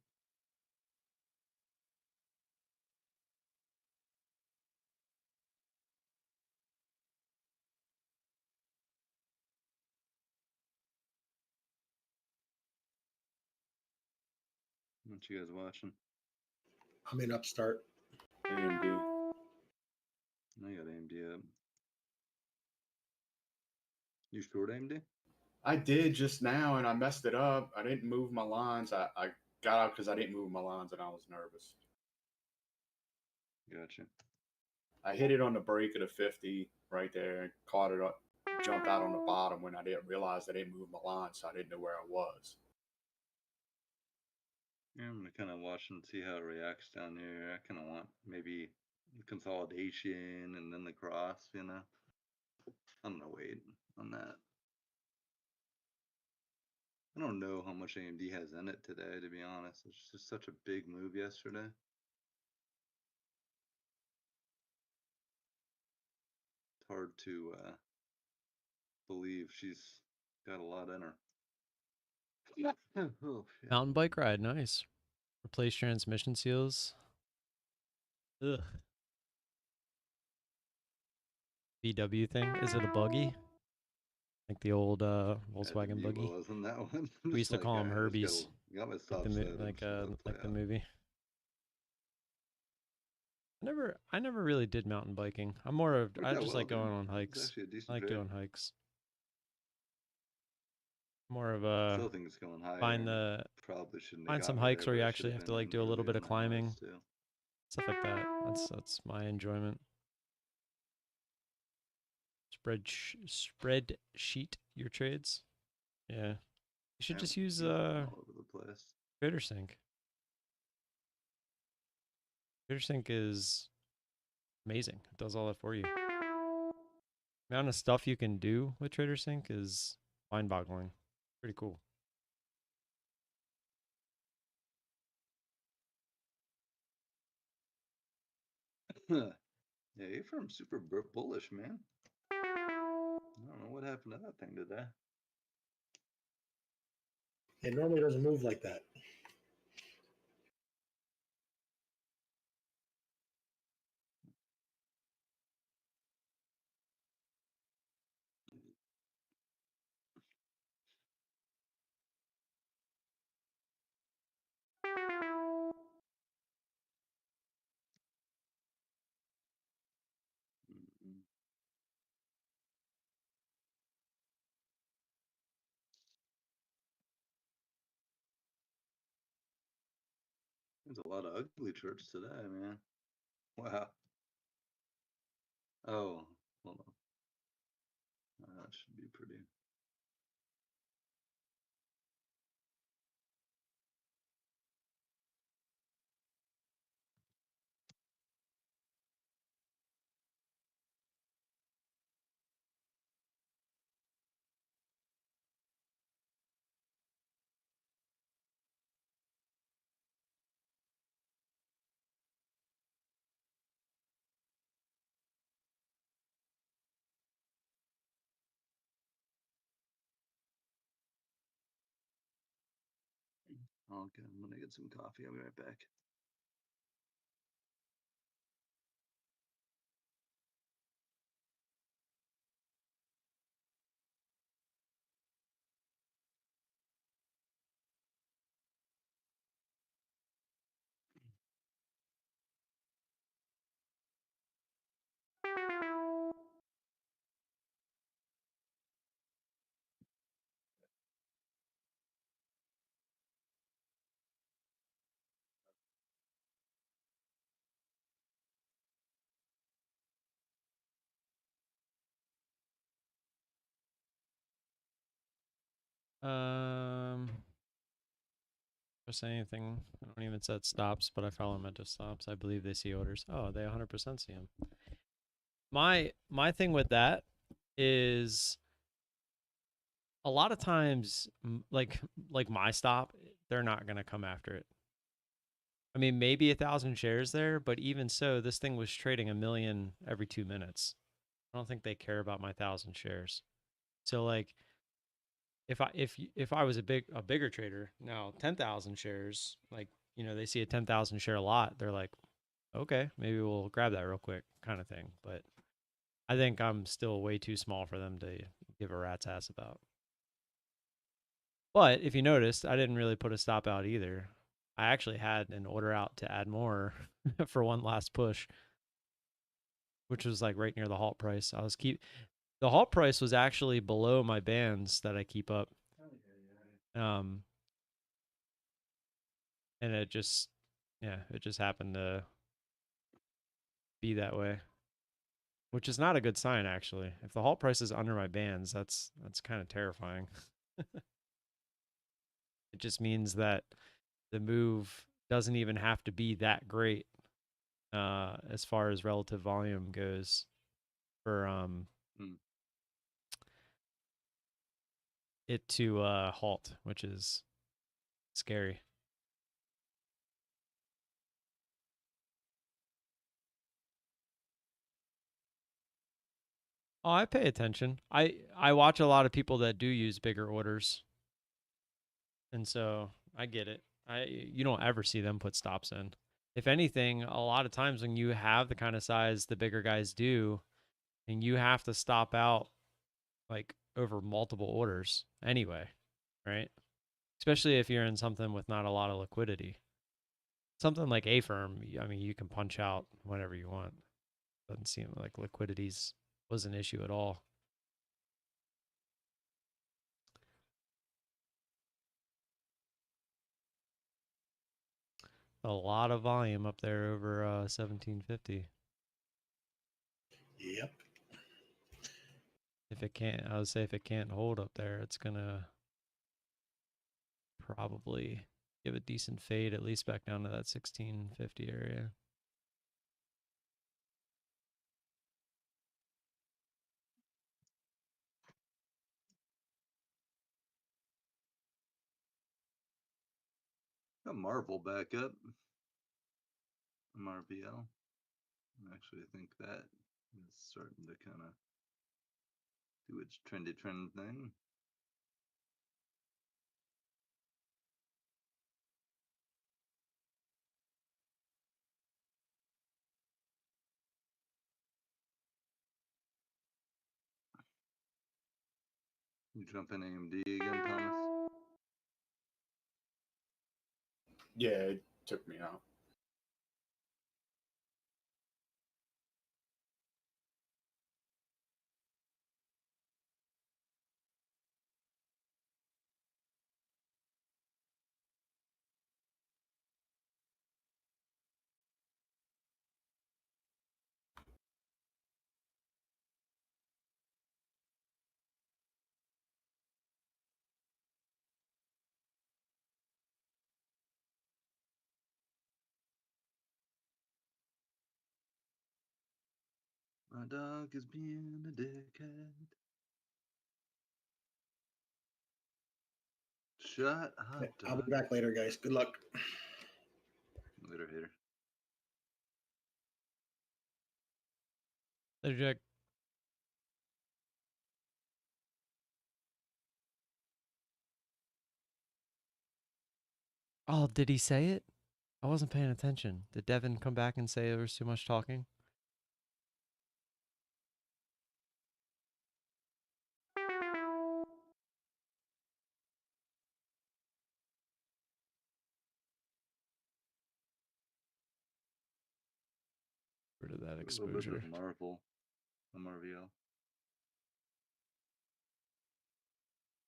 What you guys watching? I'm in Upstart. AMD. I got AMD up. You short AMD? I did just now, and I messed it up. I didn't move my lines. I got out because I didn't move my lines, and I was nervous. Gotcha. I hit it on the break at a 50 right there, and caught it up, jumped out on the bottom when I didn't realize I didn't move my line, so I didn't know where I was. Yeah, I'm gonna kind of watch and see how it reacts down here. I kind of want maybe consolidation and then the cross, you know. I'm gonna wait on that. I don't know how much AMD has in it today, to be honest. It's just such a big move yesterday. It's hard to believe she's got a lot in her. Oh, shit. Mountain bike ride, nice. Replace transmission seals. Ugh. VW thing. Is it a buggy? Like the old Volkswagen buggy? Wasn't that one? We used to call them "Alright, I just Herbies. got my Like stop the set. I'm like just gonna let it play like the out." movie. I never really did mountain biking. I'm more of Worked I out just well, like going dude. on It's hikes. actually a I decent like trade. doing hikes. More of Still a think it's going higher. find and the probably shouldn't have find got some me hikes there, where you but I actually should have have to been like do a earlier little bit of in my house, climbing, too. stuff like that. That's my enjoyment. Spreadsheet your trades. Yeah, you should Yeah, just use all over the place. TraderSync. TraderSync is amazing. It does all that for you. The amount of stuff you can do with TraderSync is mind-boggling. Pretty cool. Yeah, you're from super bullish, man. I don't know what happened to that thing today. It normally doesn't move like that. Mm-mm. There's a lot of ugly charts today, man. Wow. Oh, hold on. That should be pretty. Okay, I'm gonna get some coffee. I'll be right back. Just say anything. I don't even set stops, but I follow them into stops. I believe they see orders. Oh, they 100% see them. My thing with that is a lot of times, like my stop, they're not gonna come after it. I mean, maybe 1,000 shares there, but even so, this thing was trading 1 million every 2 minutes. I don't think they care about my 1,000 shares. So like, if I was a bigger trader now, 10,000 shares, like, you know, they see a 10,000 share lot, they're like, okay, maybe we'll grab that real quick, kind of thing. But I think I'm still way too small for them to give a rat's ass about. But if you noticed, I didn't really put a stop out either. I actually had an order out to add more for one last push, which was like right near the halt price. The halt price was actually below my bands that I keep up. And it just happened to be that way, which is not a good sign actually. If the halt price is under my bands, that's kind of terrifying. It just means that the move doesn't even have to be that great as far as relative volume goes for it to halt, which is scary. Oh, I pay attention. I watch a lot of people that do use bigger orders, and so I get it. You don't ever see them put stops in. If anything, a lot of times when you have the kind of size the bigger guys do, and you have to stop out like over multiple orders anyway, right? Especially if you're in something with not a lot of liquidity. Something like A firm, I mean, you can punch out whenever you want. Doesn't seem like liquidities was an issue at all. A lot of volume up there over 1750. Yep. I would say if it can't hold up there, it's gonna probably give a decent fade, at least back down to that 1650 area. Got Marvel back up. MRVL. Actually, I think that is starting to kind of do its trendy trend thing. You jump in AMD again, Thomas? Yeah, it took me out. My dog is being a dickhead. Shut up, I'll dog. be back later, guys. Good luck. Later, hater. Later, Jack. Oh, did he say it? I wasn't paying attention. Did Devin come back and say there was too much talking? Rid of that A little bit exposure. of Marvel. MRVL.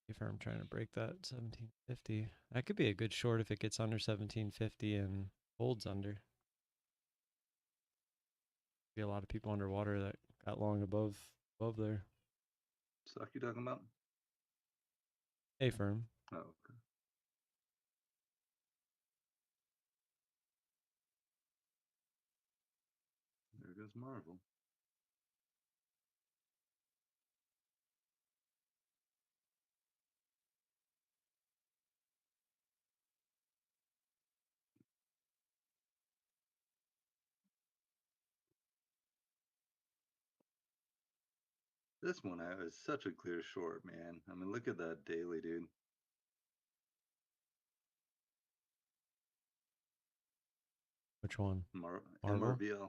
If I'm trying to break that 1750, that could be a good short if it gets under 1750 and holds under. Be a lot of people underwater that got long above there. Stock you talking about? A firm. Oh, okay. There goes Marvel. This one I was such a clear short, man. I mean, look at that daily, dude. Which one? Marvel? Marvel? MRVL.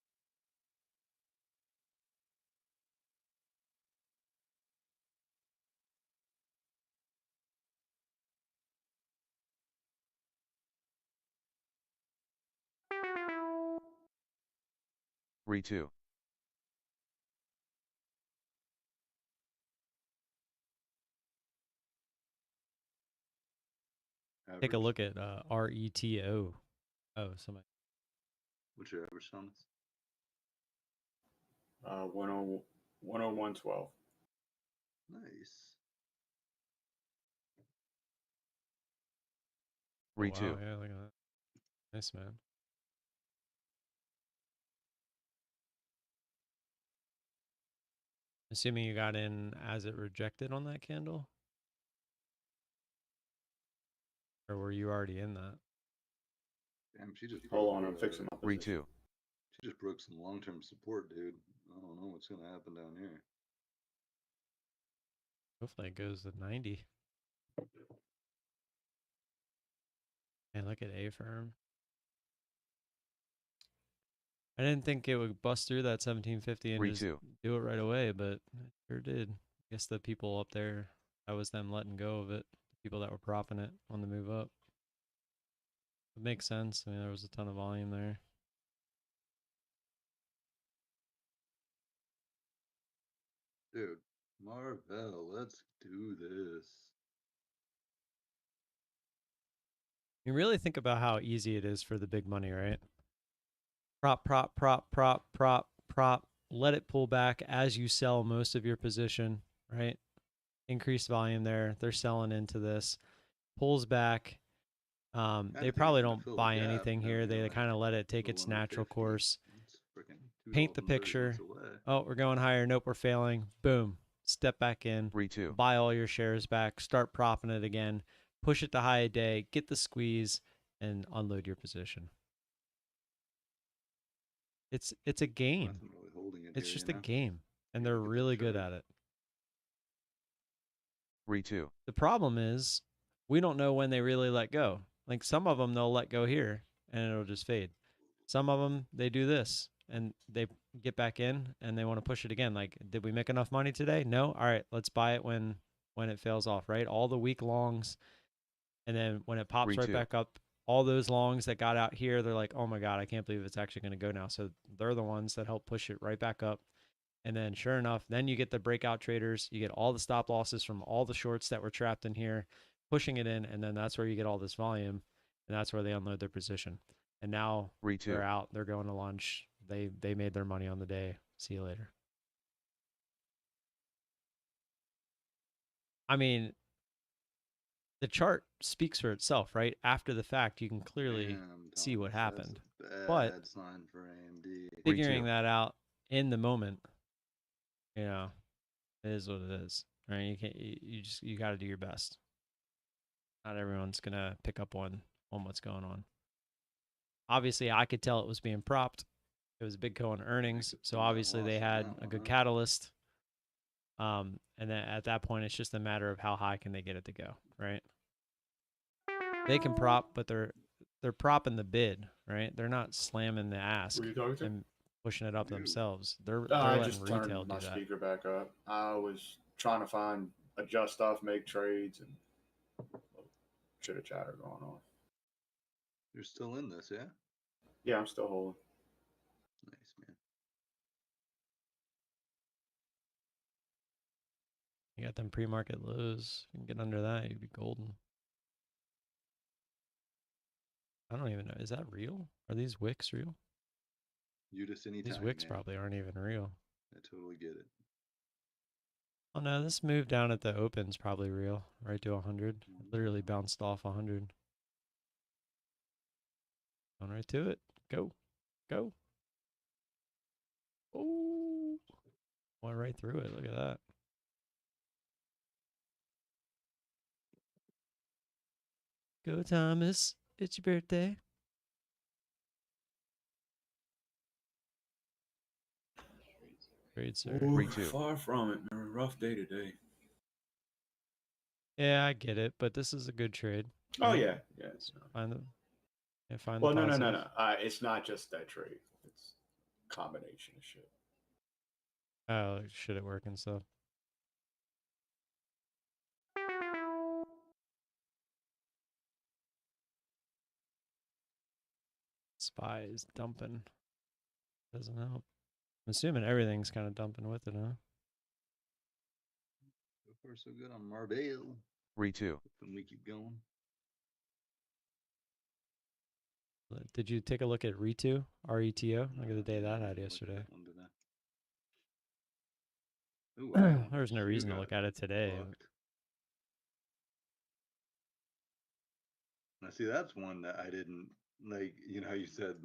Re2. Take a Average. look at RETO. Oh, somebody. What's your average, Thomas? 101.12. Nice. Oh, Re2. wow, yeah, look at that. Nice, man. Assuming you got in as it rejected on that candle? Or were you already in that? Damn, she just Hold broke, on, I'm fixing my position. Re2. She just broke some long-term support, dude. I don't know what's gonna happen down here. Hopefully it goes to 90. And look at A firm. I didn't think it would bust through that 1750 and just Re2. do it right away, but it sure did. I guess the people up there, that was them letting go of it. The people that were propping it on the move up. It makes sense. I mean, there was a ton of volume there. Dude, Marvel, let's do this. You really think about how easy it is for the big money, right? Prop, prop, prop, prop, prop, prop. Let it pull back as you sell most of your position, right? Increased volume there. They're selling into this. Pulls back. They probably don't buy anything here. They kind of let it take its natural course. Paint the picture. Oh, we're going higher. Nope, we're failing. Boom. Step back in. Re2. Buy all your shares back. Start propping it again. Push it to high a day. Get the squeeze and unload your position. It's a game. It's just a game, and they're really good at it. Re2. The problem is we don't know when they really let go. Like some of them, they'll let go here and it'll just fade. Some of them, they do this and they get back in and they want to push it again. Like, did we make enough money today? No. All right, let's buy it when it fails off, right? All the week longs. And then when it pops right Re2. back up, all those longs that got out here, they're like, oh my God, I can't believe it's actually going to go now. So they're the ones that help push it right back up. And then sure enough, then you get the breakout traders. You get all the stop losses from all the shorts that were trapped in here, pushing it in. And then that's where you get all this volume. And that's where they unload their position. And now Re2. they're out. They're going to lunch. They made their money on the day. See you later. I mean, the chart speaks for itself, right? After the fact, you can clearly see what happened. But bad sign for AMD. figuring that out in the moment, you know, it is what it is. Right? You can't. You got to do your best. Not everyone's gonna pick up on what's going on. Obviously, I could tell it was being propped. It was big co on earnings, so obviously they had a good catalyst. And then at that point, it's just a matter of how high can they get it to go, right? They can prop, but they're propping the bid, right? They're not slamming the ask Who are you talking to? and pushing it up themselves. They're I letting just retail turned do my that. speaker back up. I was trying to adjust stuff, make trades, and chitter chatter going on. You're still in this, yeah? Yeah, I'm still holding. Nice, man. You got them pre-market lows. You can get under that, you'd be golden. I don't even know. Is that real? Are these wicks real? You just anytime. These wicks man. probably aren't even real. I totally get it. Oh no, this move down at the open's probably real. Right to 100. Literally bounced off 100. Going right to it. Go. Go. Oh. Went right through it. Look at that. Go, Thomas. It's your birthday. Great, sir. Ooh, Re2. far from it, man. Rough day today. Yeah, I get it, but this is a good trade. Oh right? yeah, yeah. It's not. Find the Well, no. positive. It's not just that trade. It's a combination of shit. Oh, like, should it work and stuff? Spy is dumping. Doesn't help. I'm assuming everything's kind of dumping with it, huh? So far, so good on Marbell. Re2. Hoping we keep going. Did you take a look at Reto? RETO? Look at the day that had Look at yesterday. that one today. Ooh, I There's no you reason to got look at it today. fucked. Now, see, that's one that I didn't like. You know how you said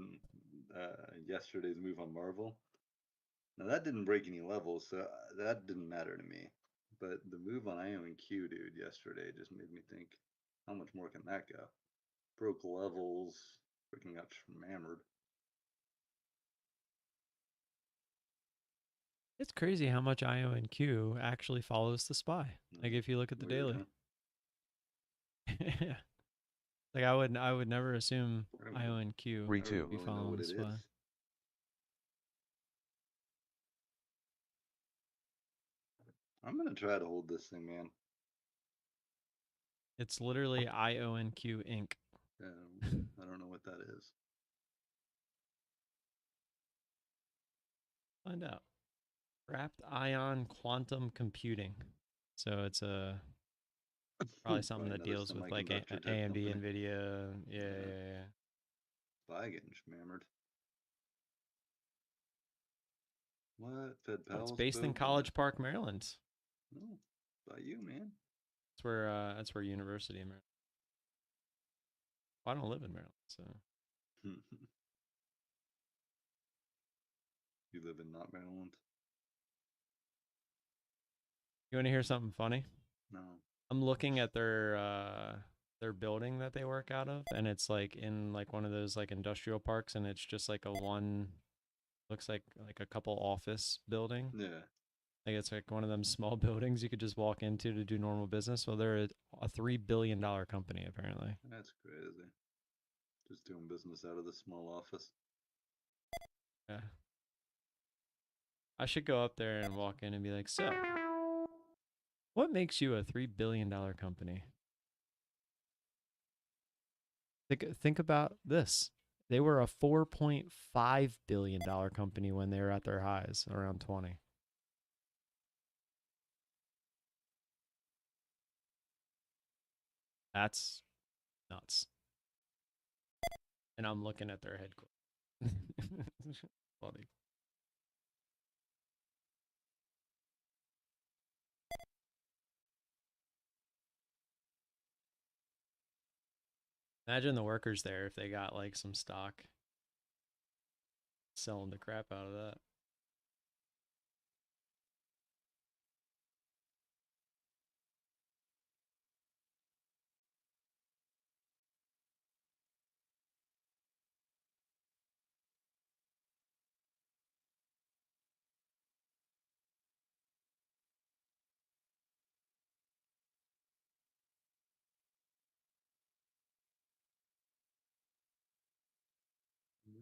yesterday's move on Marvel. Now that didn't break any levels, so that didn't matter to me. But the move on IO and Q, dude, yesterday just made me think, how much more can that go? Broke levels, freaking got hammered. It's crazy how much IONQ actually follows the SPY. Like if you look at the Weird, daily. Yeah. Like I would never assume huh? IONQ Re I don't two. would be really know following what the it SPY. is. I'm gonna try to hold this thing, man. It's literally IONQ Inc. I don't know what that is. Find out. Wrapped ion quantum computing. So it's a probably something that Another deals with like semiconductor type AMD, company. Nvidia. Yeah, Yeah. yeah. Spy getting hammered. What? Fed Oh, it's Pals based in boat? College Park, Maryland. Oh, by you, man. That's where University of Maryland. Well, I don't live in Maryland, so You live in not Maryland? you want to hear something funny? No. I'm looking at their building that they work out of, and it's like in like one of those like industrial parks, and it's just like looks like a couple office building. Yeah. Like it's like one of them small buildings you could just walk into to do normal business. Well, they're a $3 billion company apparently. That's crazy. Just doing business out of the small office. Yeah. I should go up there and walk in and be like, so, what makes you a $3 billion company? Think about this. They were a $4.5 billion company when they were at their highs around 20. That's nuts. And I'm looking at their headquarters. Funny. Imagine the workers there if they got like some stock, selling the crap out of that.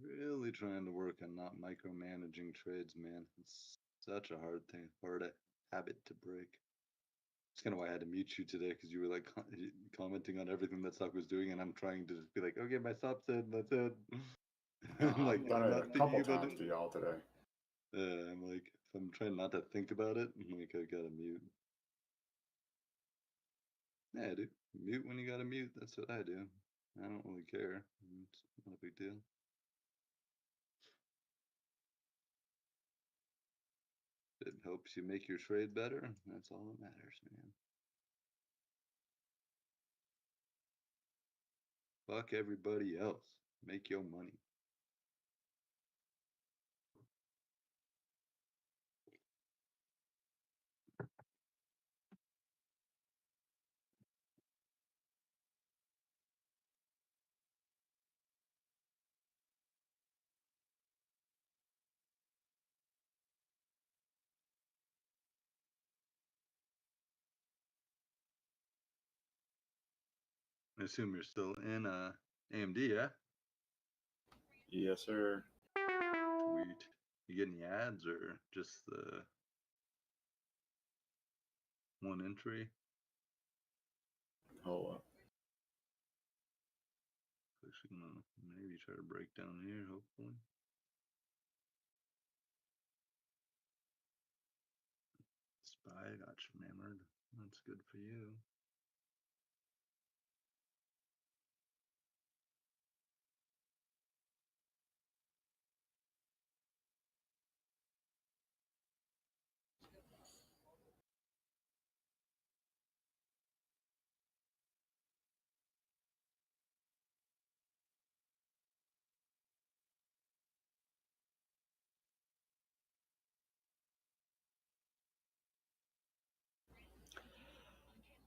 Really trying to work on not micromanaging trades, man. It's such a hard thing, habit to break. It's kind of why I had to mute you today, because you were like commenting on everything that stock was doing, and I'm trying to just be like, okay, my stop's in, that's it. Like, I've done I'm it not a thinking couple about times it. to y'all today. I'm like, if I'm trying not to think about it, I'm like, I gotta mute. Yeah, dude, mute when you gotta mute. That's what I do. I don't really care. It's not a big deal. It helps you make your trade better. That's all that matters, man. Fuck everybody else. Make your money. I assume you're still in AMD, yeah? Yes, sir. Sweet. You get any ads or just the one entry? Hold up. Actually, gonna maybe try to break down here, hopefully. I got you hammered. That's good for you.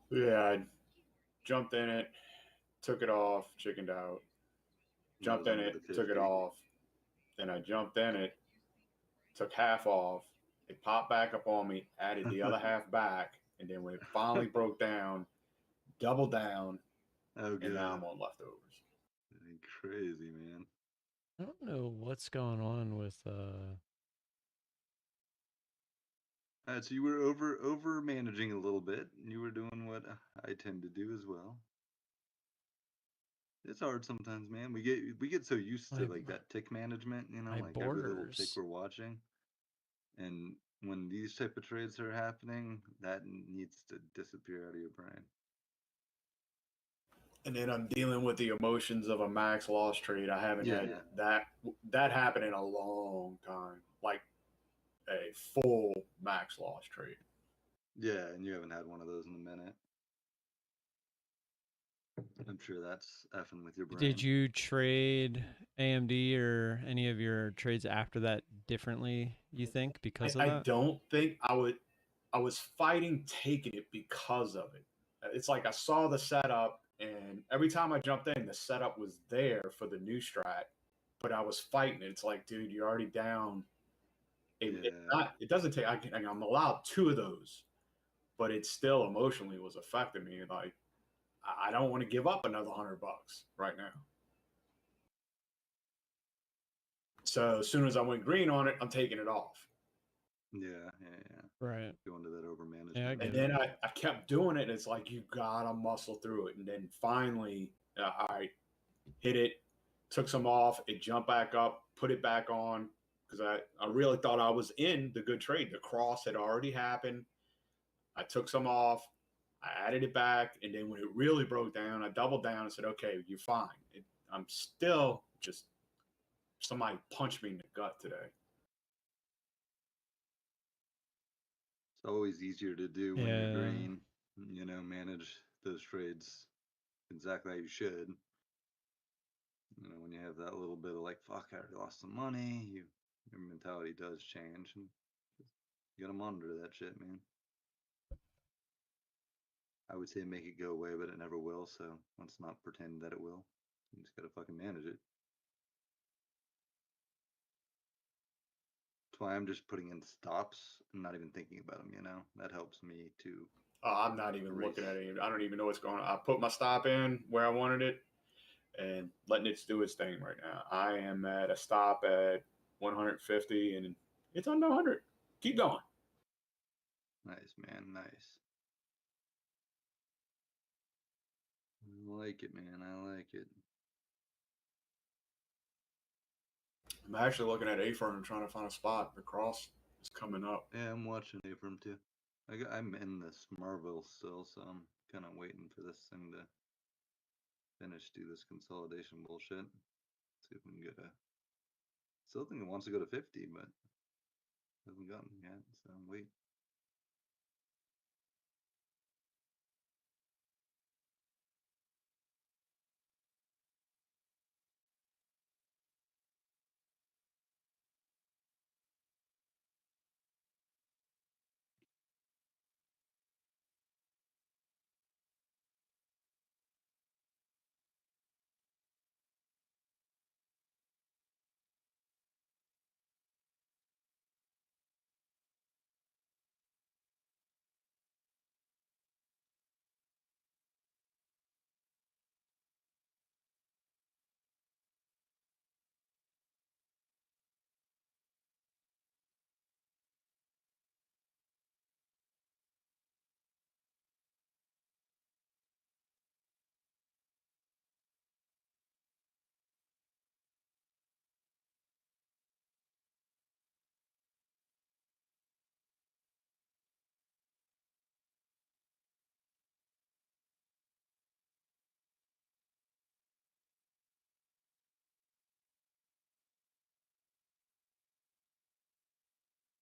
Yeah, I jumped in it, took it off, chickened out. That Jumped was in under it, the took it 50. off. Then I jumped in it, took half off. It popped back up on me, added the other half back, and then when it finally broke down, doubled down, Oh, and good. now I'm on leftovers. Crazy, man. I don't know what's going on with So you were over managing a little bit. You were doing what I tend to do as well. It's hard sometimes, man. We get so used to My- like that tick management, you know, my like every little tick borders. we're watching. And when these type of trades are happening, that needs to disappear out of your brain. And then I'm dealing with the emotions of a max loss trade. I haven't had Yeah. that happen in a long time, like a full max loss trade. Yeah, and you haven't had one of those in a minute. I'm sure that's effing with your brain. Did you trade AMD or any of your trades after that differently, you think, because of I that? don't think I would. I was fighting taking it because of it. It's like I saw the setup, and every time I jumped in, the setup was there for the new strat, but I was fighting it. It's like, dude, you're already down. It doesn't take. I'm allowed two of those, but it still emotionally was affecting me. Like, I don't want to give up another $100 right now. So as soon as I went green on it, I'm taking it off. Yeah. Right. Go into that over management. Yeah, I And get then I kept doing it. And it's like, you gotta muscle through it. And then finally, I hit it, took some off, it jumped back up, put it back on, because I really thought I was in the good trade. The cross had already happened. I took some off, I added it back, and then when it really broke down, I doubled down and said, okay, you're fine. I'm still just, somebody punched me in the gut today. It's always easier to do when you're green, you know, manage those trades exactly how you should. You know, when you have that little bit of like, fuck, I already lost some money, your mentality does change. And you gotta monitor that shit, man. I would say make it go away, but it never will, so let's not pretend that it will. You just gotta fucking manage it. That's why I'm just putting in stops and not even thinking about them, you know? That helps me to I'm not even looking at it. I don't even know what's going on. I put my stop in where I wanted it and letting it do its thing right now. I am at a stop at 150 and it's under 100. Keep going. Nice, man, nice. I like it, man. I like it. I'm actually looking at A-firm trying to find a spot. The cross is coming up. Yeah, I'm watching Abram too. I'm in this Marvel still, so I'm kind of waiting for this thing to finish, do this consolidation bullshit. See if we can get a. Still think it wants to go to 50, but hasn't gotten yet, so wait.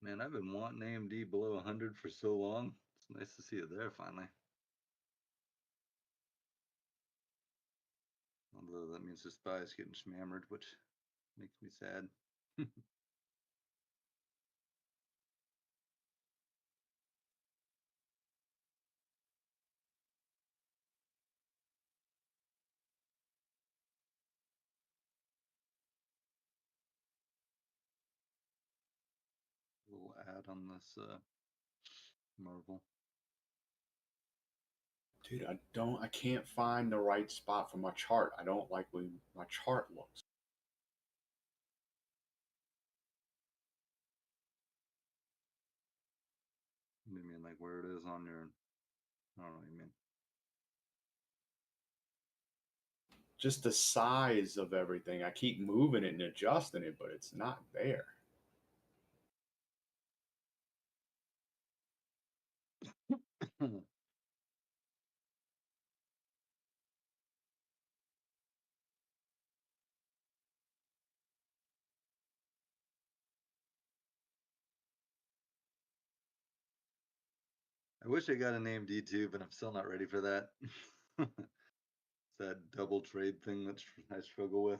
Man, I've been wanting AMD below 100 for so long. It's nice to see it there finally. Although that means the SPY is getting shammered, which makes me sad. Little ad on this Marvel. Dude, I can't find the right spot for my chart. I don't like the way my chart looks. You mean like where it is on your? I don't know what you mean. Just the size of everything. I keep moving it and adjusting it, but it's not there. I wish I got an AMD too, but I'm still not ready for that. It's that double trade thing that I struggle with.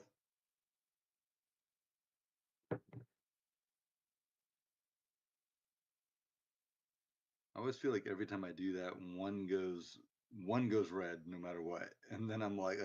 I always feel like every time I do that, one goes red no matter what, and then I'm like,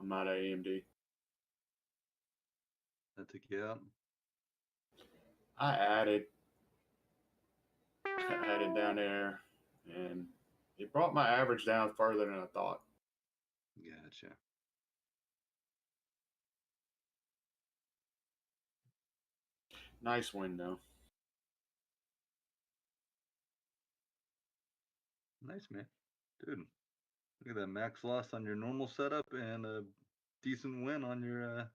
I'm not AMD. That took you out. I added down there, and it brought my average down further than I thought. Gotcha. Nice window. Nice, man. Dude, look at that max loss on your normal setup and a decent win on your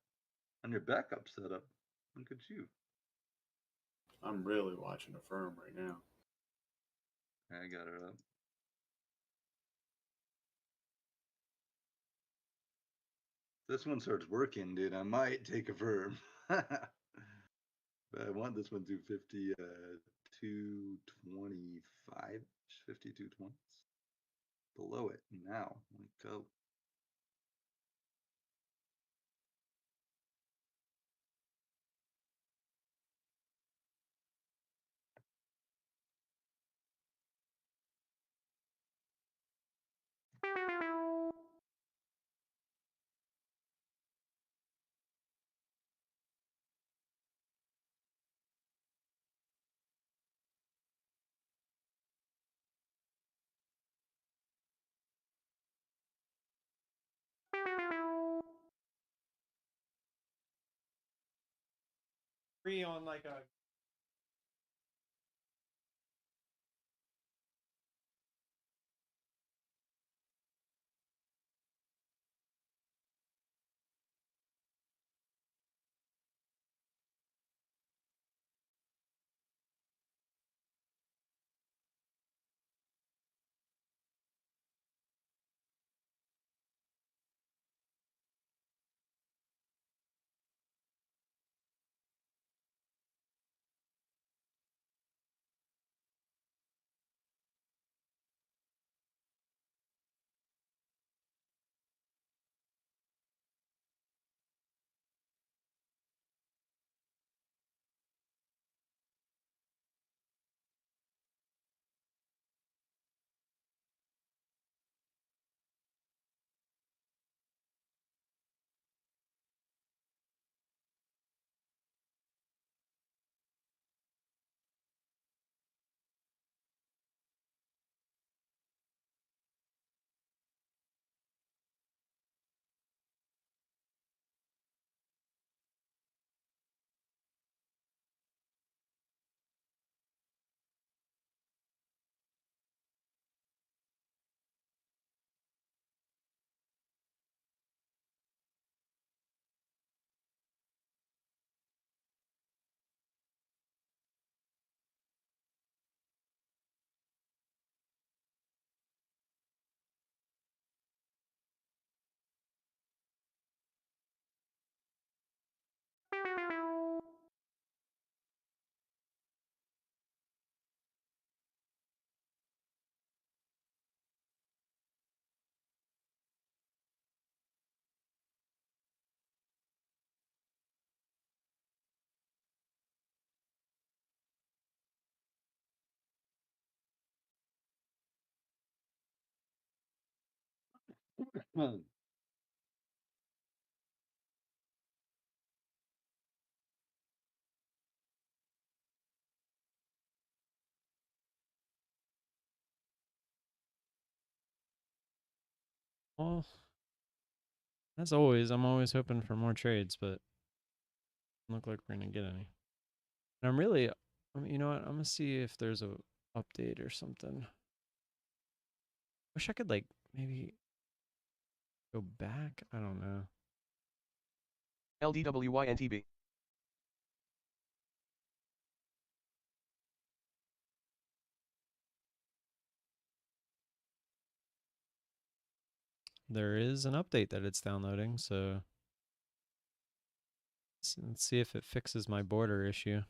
backup setup. Look at you. I'm really watching the firm right now. I got it up. This one starts working, dude. I might take a firm. But I want this one to 50, 225, 52.20. Below it now. Like go. Free on like a Hmm. Well, as always, I'm always hoping for more trades, but doesn't look like we're gonna get any. And I'm really, you know what? I'm gonna see if there's a update or something. Wish I could like maybe go back. I don't know. LDWYNTB. There is an update that it's downloading, so let's see if it fixes my border issue.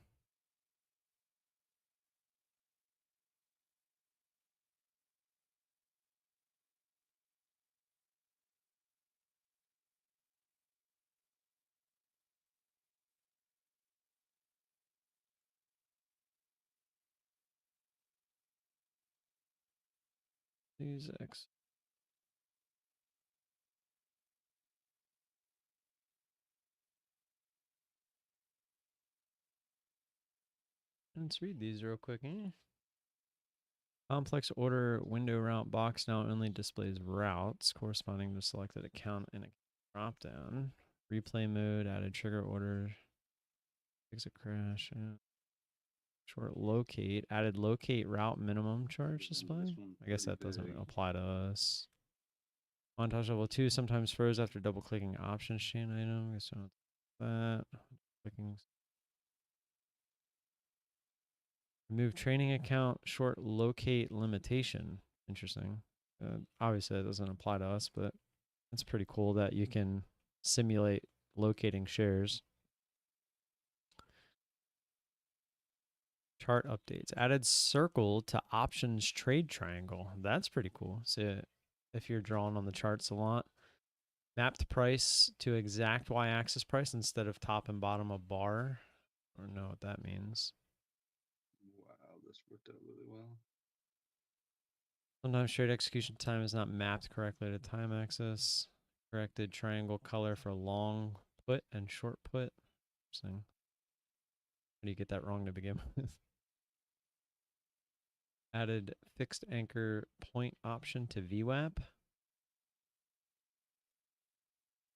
Use X. Let's read these real quick. Complex order window route box now only displays routes corresponding to selected account in a drop down. Replay mode, added trigger order, fix a crash. Short locate, added locate route minimum charge display. I guess that doesn't apply to us. Montage level 2 sometimes froze after double clicking options chain item. I guess I don't that. Clicking. Remove training account short locate limitation. Interesting. Obviously, that doesn't apply to us, but it's pretty cool that you can simulate locating shares. Chart updates. Added circle to options trade triangle. That's pretty cool. So if you're drawing on the charts a lot, mapped price to exact y-axis price instead of top and bottom of bar. I don't know what that means. Wow, this worked out really well. Sometimes trade execution time is not mapped correctly to time axis. Corrected triangle color for long put and short put. Interesting. How do you get that wrong to begin with? Added fixed anchor point option to VWAP.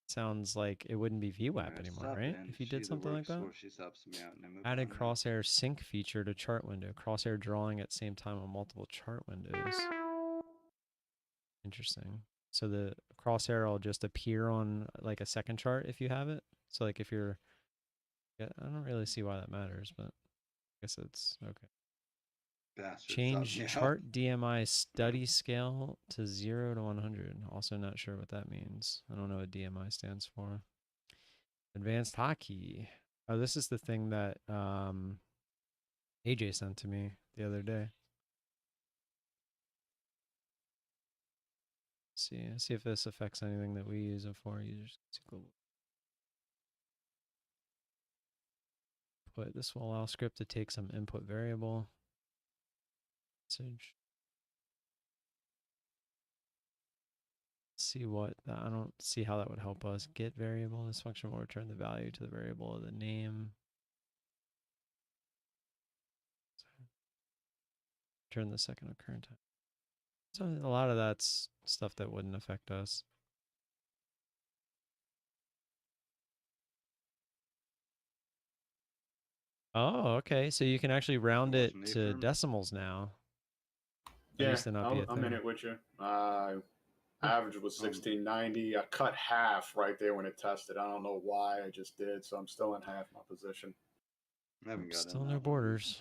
Sounds like it wouldn't be VWAP anymore, right? If you did something like that. She stops me out and I move Added on now. crosshair sync feature to chart window. Crosshair drawing at same time on multiple chart windows. Interesting. So the crosshair will just appear on like a second chart if you have it. So like if you're, yeah, I don't really see why that matters, but I guess it's okay. Bastard Change stopped me out. chart DMI study scale to 0 to 100. Also not sure what that means. I don't know what DMI stands for. Advanced hockey. Oh, this is the thing that AJ sent to me the other day. See if this affects anything that we use it for. Users put this will allow script to take some input variable. Message. See what I don't see how that would help us. Get variable. This function will return the value to the variable of the name. Return the second of current time. So a lot of that's stuff that wouldn't affect us. Oh, okay. So you can actually round it to decimals now. That Yeah, used to not be a I'm in thing. it with you. Average was 1690. I cut half right there when it tested. I don't know why I just did, so I'm still in half my position. I haven't got Still in no that borders.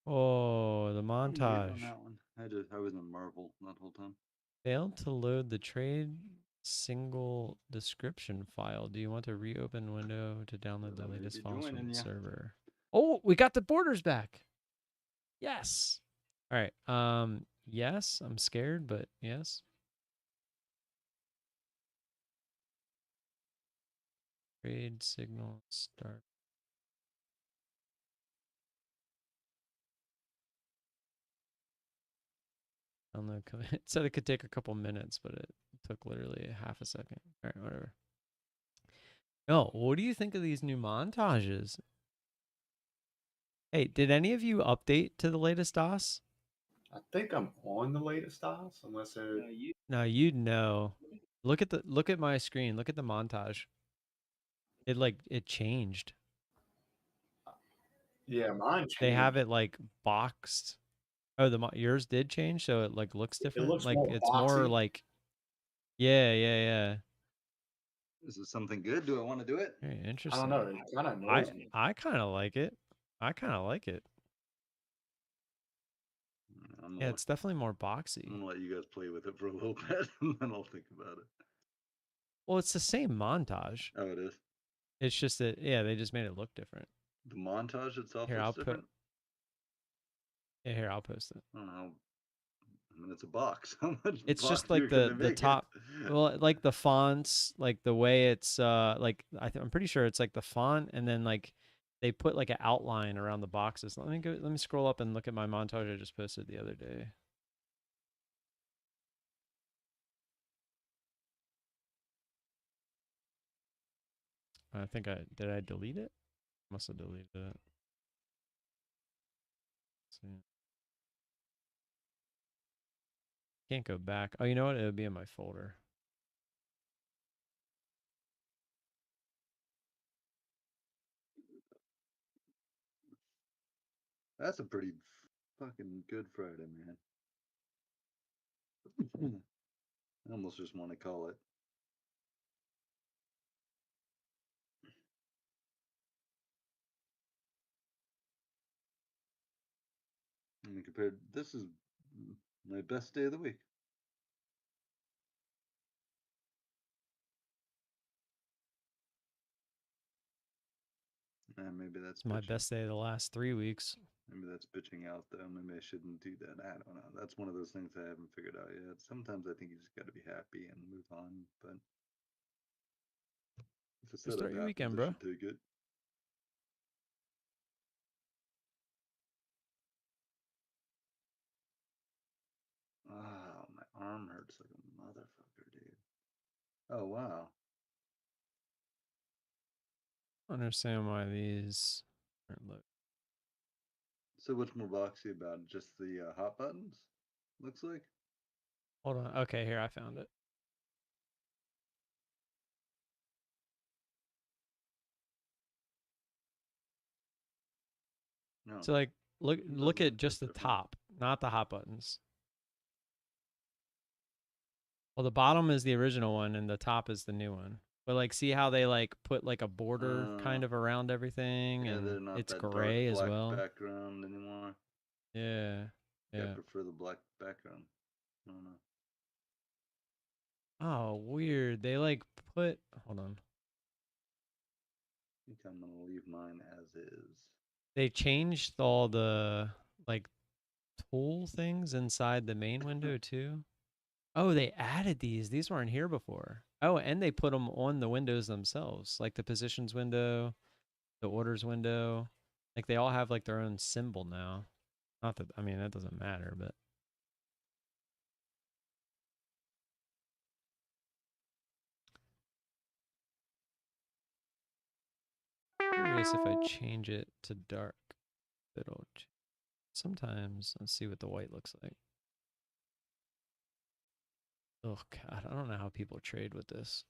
Oh, the one. I'm good on montage. that one. I was in Marvel that whole time. Failed to load the trade single description file. Do you want to reopen window to download the Let me latest be files from joining the ya. server? Oh, we got the borders back. Yes. All right. Yes, I'm scared, but yes. Trade signal start. Download. It said it could take a couple minutes, but it took literally a half a second. All right, whatever. No, what do you think of these new montages? Hey, did any of you update to the latest DOS? I think I'm on the latest DOS, unless they're. No, you'd know. Look at my screen. Look at the montage. It changed. Yeah, mine changed. They have it like boxed. Oh, yours did change, so it like looks different. looks like more it's more boxy. like, yeah. Is this something good? Do I want to do it? Very I interesting. don't know. It kind of annoys me. I kind of like it. I kind of like it. Yeah, it's definitely more boxy. I'm gonna let you guys play with it for a little bit, and then I'll think about it. Well, it's the same montage. Oh, it is. It's just that, yeah, they just made it look different. The montage itself Here, looks different. Yeah, here, I'll post it. I don't know. I mean, it's a box. How much? It's just boxier like could the they make top. it? Well, like the fonts, like the way it's like I'm pretty sure it's like the font, and then like they put like an outline around the boxes. Let me scroll up and look at my montage I just posted the other day. I think did I delete it? Must have deleted it. Let's see. Can't go back. Oh, you know what? It would be in my folder. That's a pretty fucking good Friday, man. I almost just want to call it. I mean, compared, this is my best day of the week. Maybe that's It's my bitching. best day of the last 3 weeks. Maybe that's bitching out, though. Maybe I shouldn't do that. I don't know. That's one of those things I haven't figured out yet. Sometimes I think you just got to be happy and move on. But if a Start setup your happens, weekend, I bro. should take it. Oh, my arm hurts like a motherfucker, dude. Oh, wow. I don't understand why these aren't look. So what's more boxy about it? Just the hot buttons? Looks like? Hold on. Okay, here, I found it. No. So like look doesn't at look just the that different. top, not the hot buttons. Well, the bottom is the original one and the top is the new one. But like see how they like put like a border kind of around everything, Yeah, they're and not it's that gray dark as black well. background anymore. Yeah. I Yeah. prefer the black background. I don't know. Oh, weird. They like put, hold on. I think I'm gonna leave mine as is. They changed all the like tool things inside the main window too. Oh, they added these. These weren't here before. Oh, and they put them on the windows themselves, like the positions window, the orders window. Like they all have like their own symbol now. Not that, I mean, that doesn't matter, but. Curious if I change it to dark, it'll. Sometimes, let's see what the white looks like. Oh God, I don't know how people trade with this.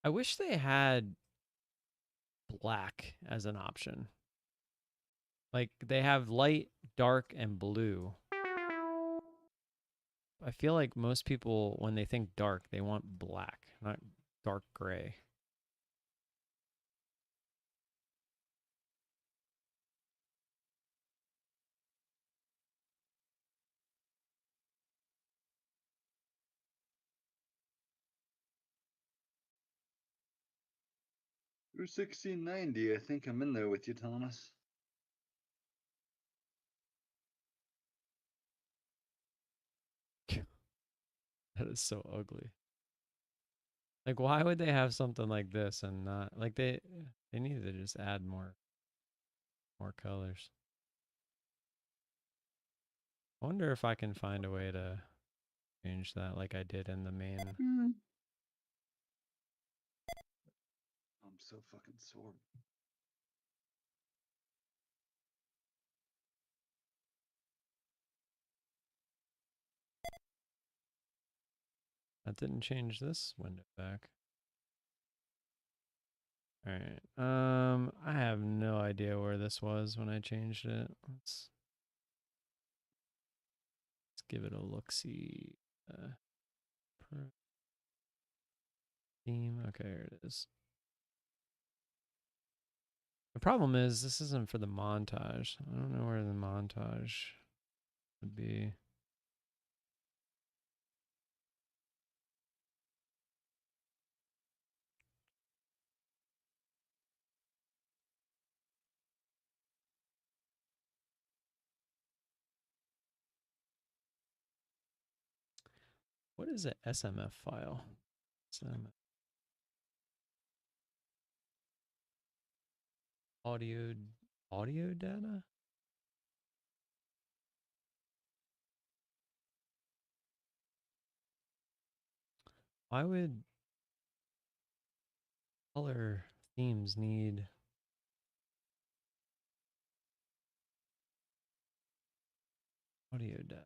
I wish they had black as an option. Like they have light, dark, and blue. I feel like most people, when they think dark, they want black, not dark gray. You're 1690. I think I'm in there with you, Thomas. That is so ugly. Like, why would they have something like this and not like they need to just add more colors. I wonder if I can find a way to change that like I did in the main. I'm so fucking sore. That didn't change this window back. All right. I have no idea where this was when I changed it. Let's give it a look-see. Theme. Okay, here it is. The problem is this isn't for the montage. I don't know where the montage would be. What is an SMF file? SMF. Audio data? Why would color themes need audio data?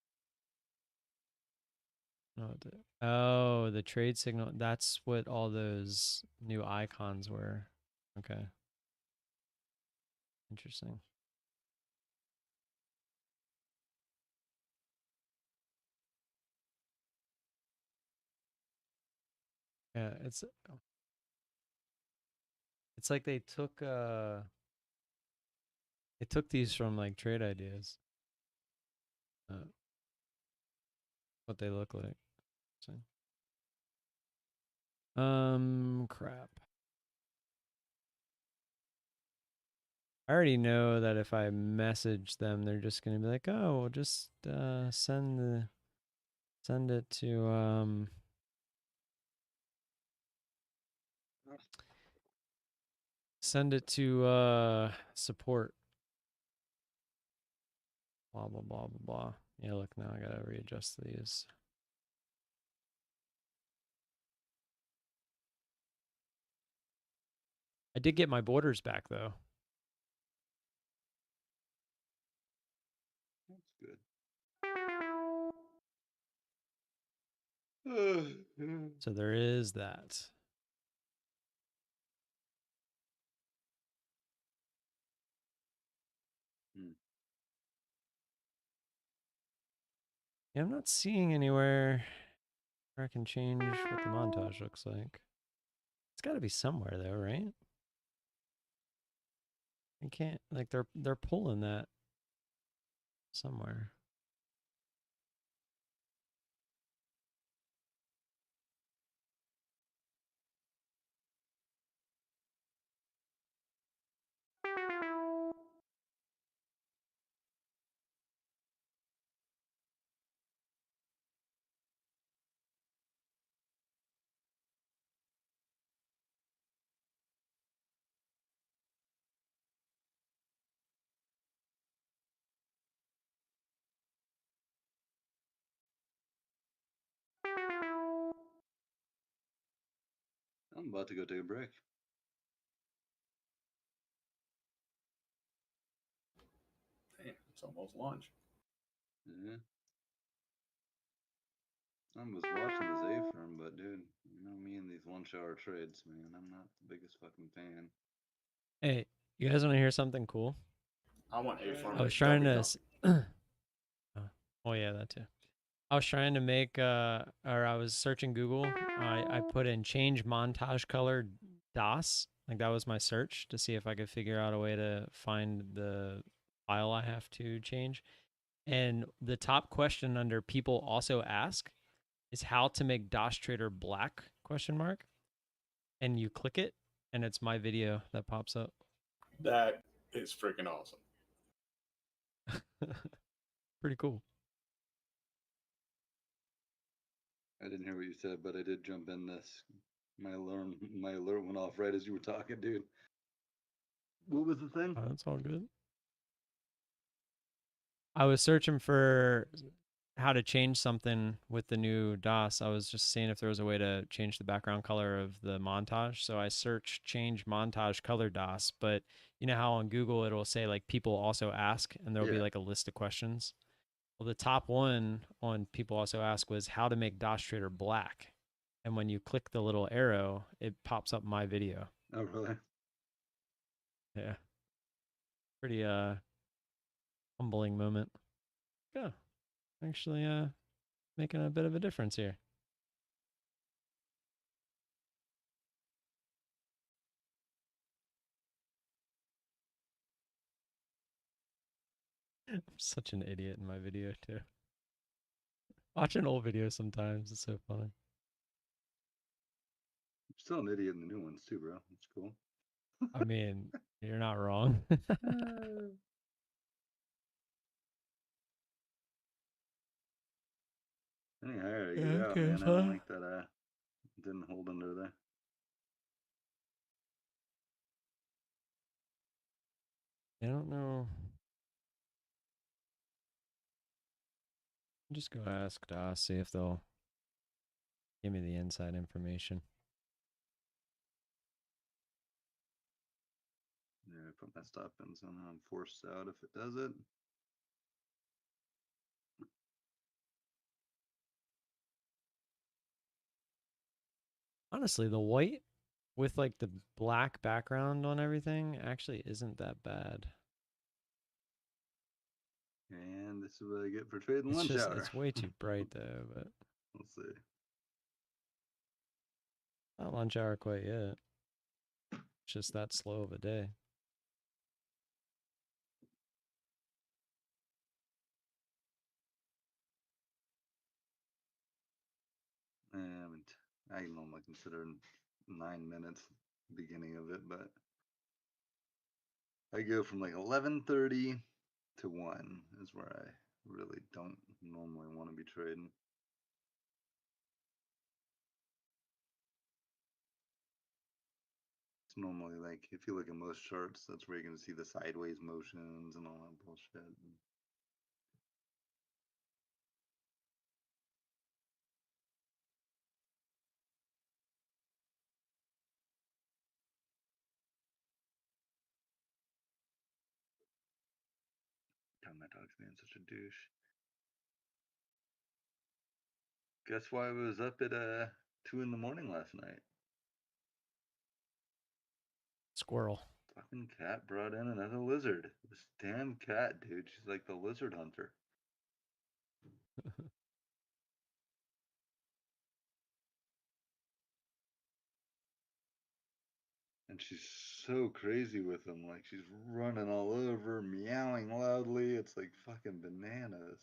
No, oh, the trade signal. That's what all those new icons were. Okay. Interesting. Yeah, it's like they took these from like trade ideas. What they look like. So. Crap. I already know that if I message them, they're just gonna be like, "Oh, we'll just send it to support." Blah blah blah blah blah. Yeah, look, now I gotta readjust these. I did get my borders back though. That's good. So there is that. Yeah, I'm not seeing anywhere where I can change what the montage looks like. It's got to be somewhere though, right? I can't, like, they're pulling that somewhere. I'm about to go take a break. Damn, it's almost lunch. Yeah. I was watching this A firm, but dude, you know me and these 1-shower trades, man. I'm not the biggest fucking fan. Hey, you guys want to hear something cool? I want a farm. I was trying to. Oh yeah, that too. I was trying to make or I was searching Google. I put in change montage color DOS. Like that was my search to see if I could figure out a way to find the file I have to change. And the top question under people also ask is how to make DOS Trader black ? And you click it and it's my video that pops up. That is freaking awesome. Pretty cool. I didn't hear what you said, but I did jump in this. My alert went off right as you were talking, dude. What was the thing? Oh, that's all good. I was searching for how to change something with the new DOS. I was just seeing if there was a way to change the background color of the montage. So I searched change montage color DOS, but you know how on Google it'll say like people also ask and there'll be Yeah. like a list of questions. Well, the top one on people also ask was how to make DOS Trader black. And when you click the little arrow, it pops up my video. Oh, really? Yeah. Pretty humbling moment. Yeah. Actually making a bit of a difference here. I'm such an idiot in my video too. Watching old videos sometimes, it's so funny. You're still an idiot in the new ones too, bro. That's cool. I mean, you're not wrong. Any higher I Yeah, get out, okay, man, I don't fine. like that I didn't hold under there. I don't know. Just go ask DOS, see if they'll give me the inside information. Yeah, I put my stop in, so now I'm forced out if it does it. Honestly, the white with like the black background on everything actually isn't that bad. And this is what I get for trading It's lunch just, hour. it's way too bright though, but Let's see. not lunch hour quite yet. It's just that slow of a day. And I normally consider 9 minutes beginning of it, but I go from like 11:30 to 1 is where I really don't normally want to be trading. It's normally like if you look at most charts, that's where you're going to see the sideways motions and all that bullshit. God, my dog's being such a douche. Guess why I was up at 2 in the morning last night? Squirrel. Fucking cat brought in another lizard. This damn cat, dude. She's like the lizard hunter. And she's so crazy with them. Like she's running all over, meowing loudly. It's like fucking bananas.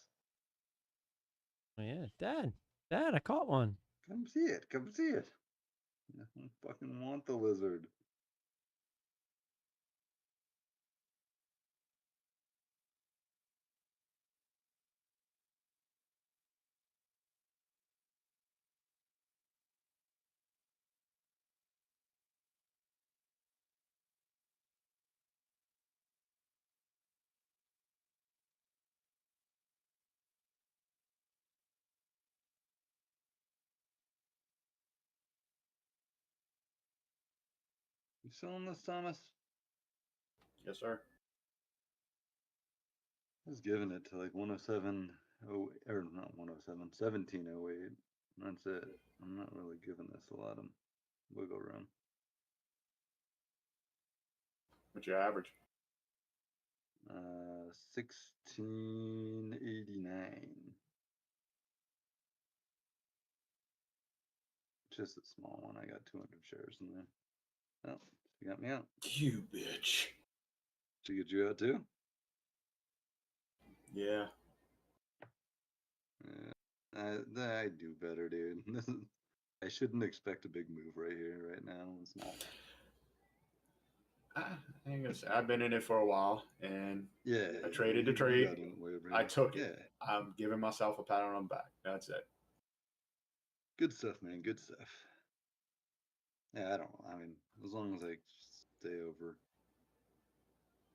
Oh, yeah, Dad, I caught one. Come see it. Come see it. I fucking want the lizard. You selling this, Thomas? Yes, sir. I was giving it to like 107, or not 107, 1708. That's it. I'm not really giving this a lot of wiggle room. What's your average? 1689. Just a small one. I got 200 shares in there. Oh, she got me out. You bitch. She get you out too? Yeah. I do better, dude. I shouldn't expect a big move right here, right now. It's not. I ain't gonna say I've been in it for a while, and Yeah. I traded the you trade. got it way over I here. took it. Yeah. I'm giving myself a pat on the back. That's it. Good stuff, man. Good stuff. Yeah, I mean, as long as I stay over a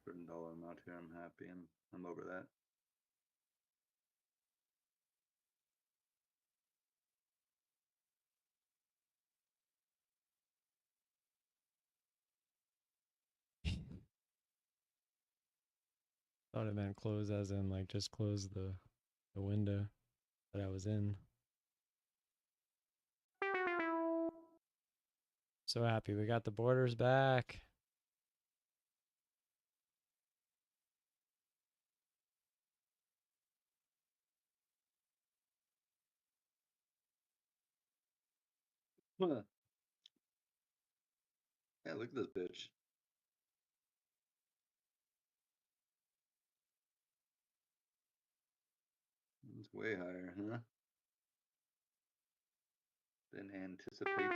certain dollar amount here, I'm happy, and I'm over that. Thought it meant close as in like just close the window that I was in. So happy we got the borders back. Huh. Yeah, look at this bitch. It's way higher, huh? Than anticipated.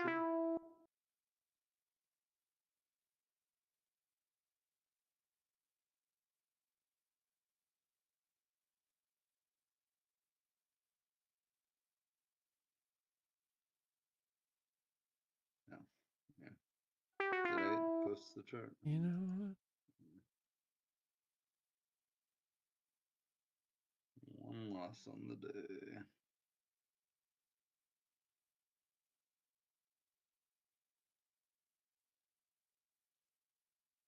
No. Yeah. Did I post the chart? You know what? One loss on the day.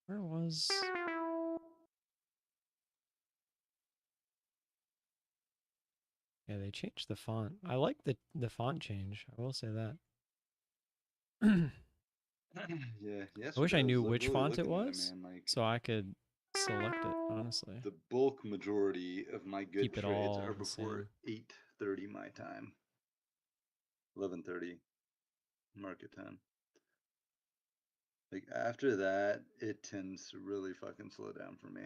Where was? Yeah, they changed the font. I like the font change. I will say that. Yeah, I wish I yesterday knew was which really font it looking at was, man. Like so I could select it. Honestly, the bulk majority of my good keep it trades all are the before same. 8:30 my time. 11:30 market time. Like after that, it tends to really fucking slow down for me.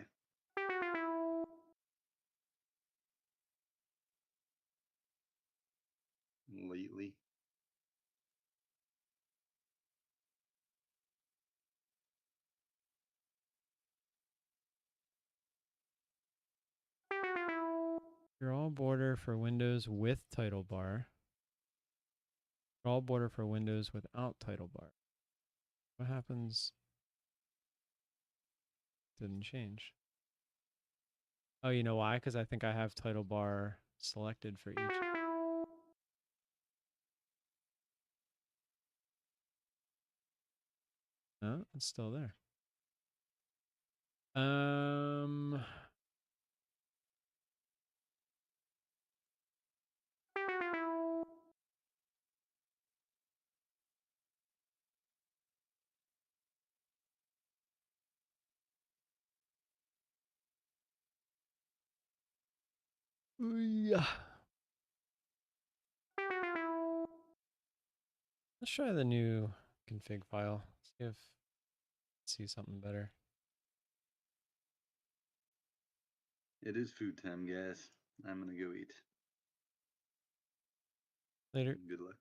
Lately. Draw border for windows with title bar. Draw border for windows without title bar. What happens? Didn't change. Oh, you know why? Because I think I have title bar selected for each. No, it's still there. Yeah. Let's try the new config file. See if see something better. It is food time, guys. I'm gonna go eat. Later. Good luck.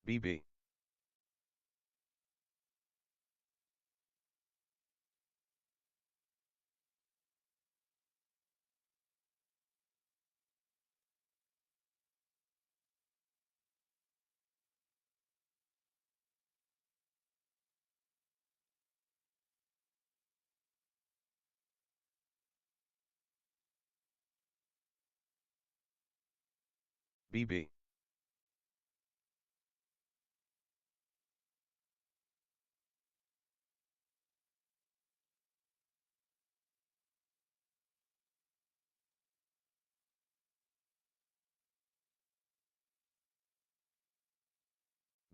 BB. BB.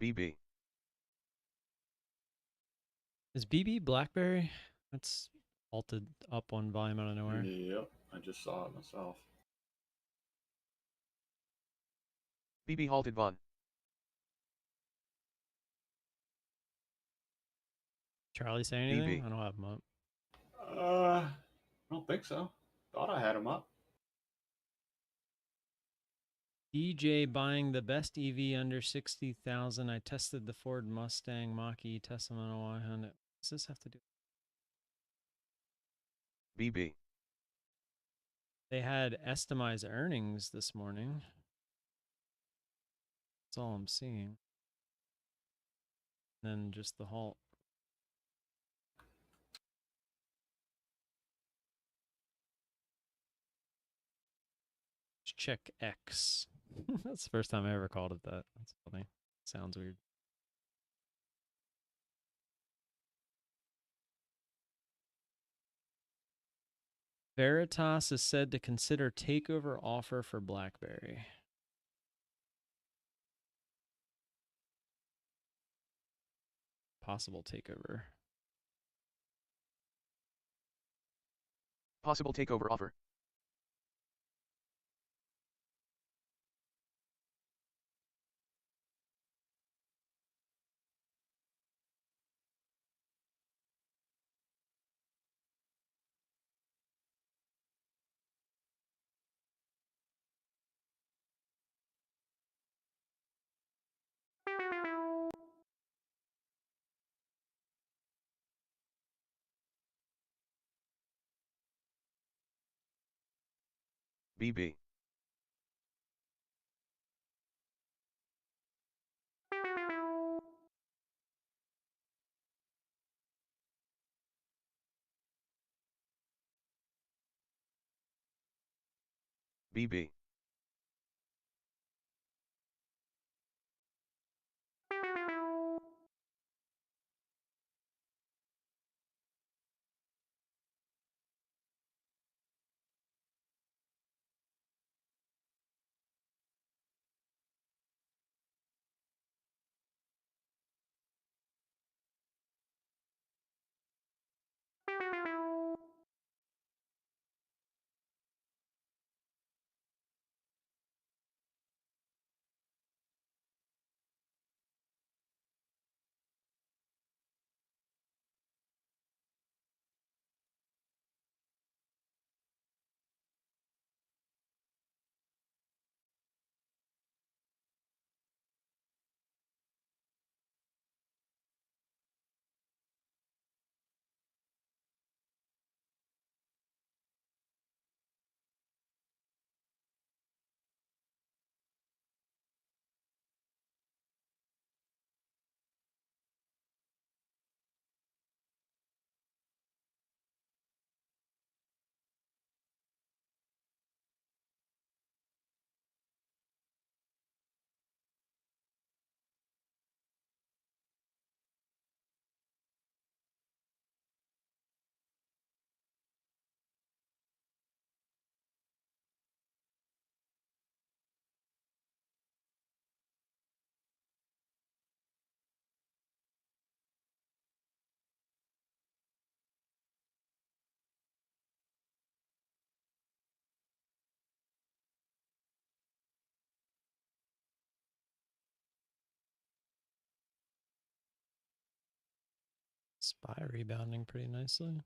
BB. Is BB BlackBerry? That's halted up on volume out of nowhere. Yep, I just saw it myself. BB halted Von. Charlie say anything? BB. I don't have him up. I don't think so. Thought I had him up. DJ buying the best EV under 60,000. I tested the Ford Mustang Mach-E Tesla Model Y. What does this have to do? BB. They had Estimize earnings this morning. That's all I'm seeing. And then just the halt. Let's check X. That's the first time I ever called it that. That's funny. Sounds weird. Veritas is said to consider takeover offer for BlackBerry. Possible takeover. Possible takeover offer. BB. BB. SPY rebounding pretty nicely.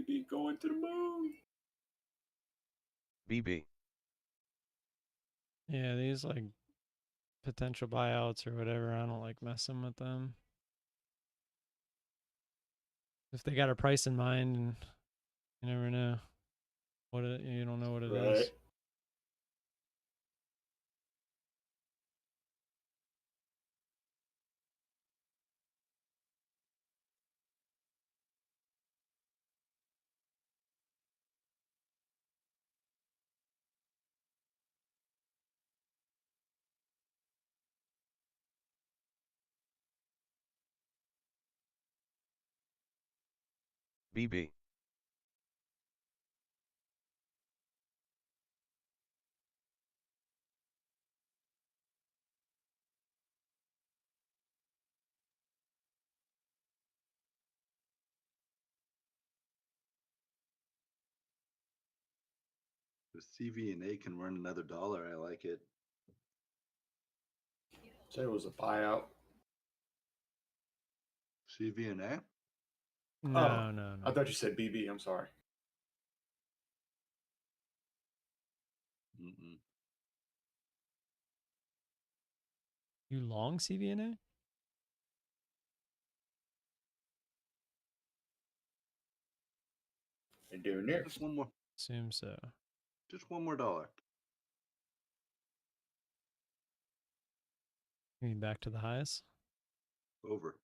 baby, going to the moon. BB. Yeah, these like potential buyouts or whatever, I don't like messing with them. If they got a price in mind, and you never know what you don't know what it is. Right. BB. The CV&A can run another $1. I like it. Say it was a buyout. CV&A? No, no, I no. thought you said BB. I'm sorry. Mm-mm. You long CVNA? They're doing there. Just one more. Assume so. Just one more $1. You mean back to the highs? Over.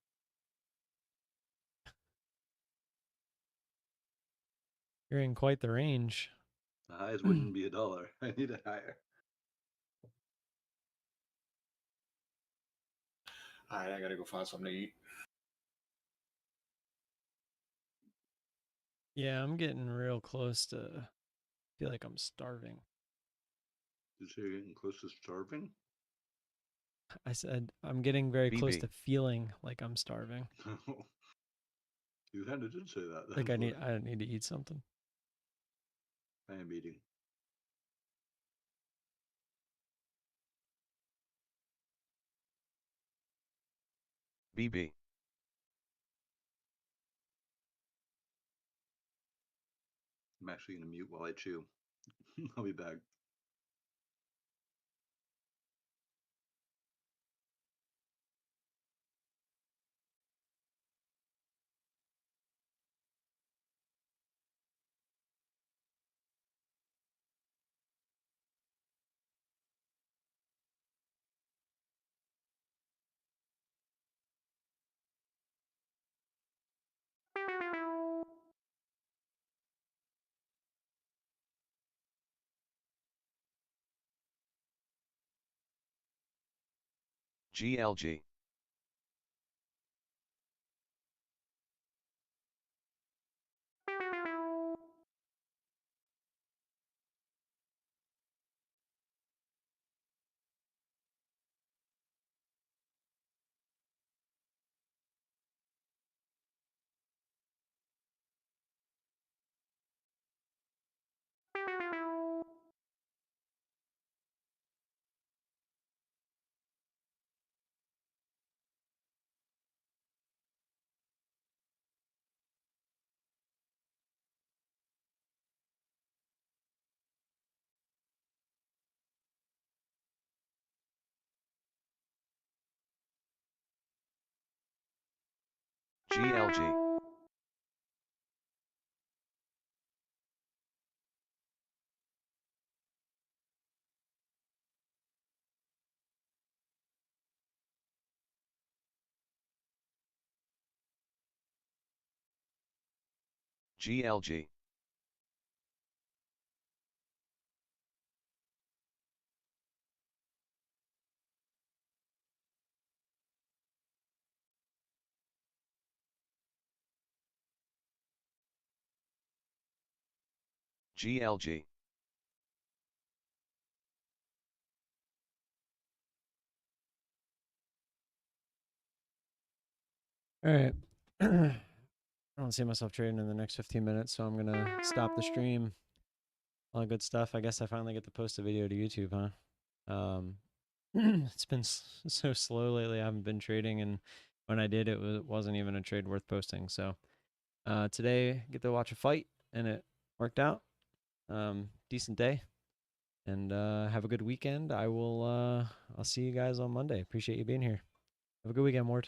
You're in quite the range. The highs wouldn't be $1. I need it higher. All right, I gotta go find something to eat. Yeah, I'm getting real close to. I feel like I'm starving. Did you say you're getting close to starving? I said I'm getting very close BB. to feeling like I'm starving. You kind of did say that. Like I need to eat something. I am eating. BB. I'm actually going to mute while I chew. I'll be back. GLG. GLG. GLG. GLG. All right. I don't see myself trading in the next 15 minutes, so I'm gonna stop the stream. All that good stuff. I guess I finally get to post a video to YouTube, huh? It's been so slow lately. I haven't been trading, and when I did, it wasn't even a trade worth posting. So today, get to watch a fight. and it worked out. Decent day, and have a good weekend. I'll see you guys on Monday. Appreciate you being here. Have a good weekend, Mort.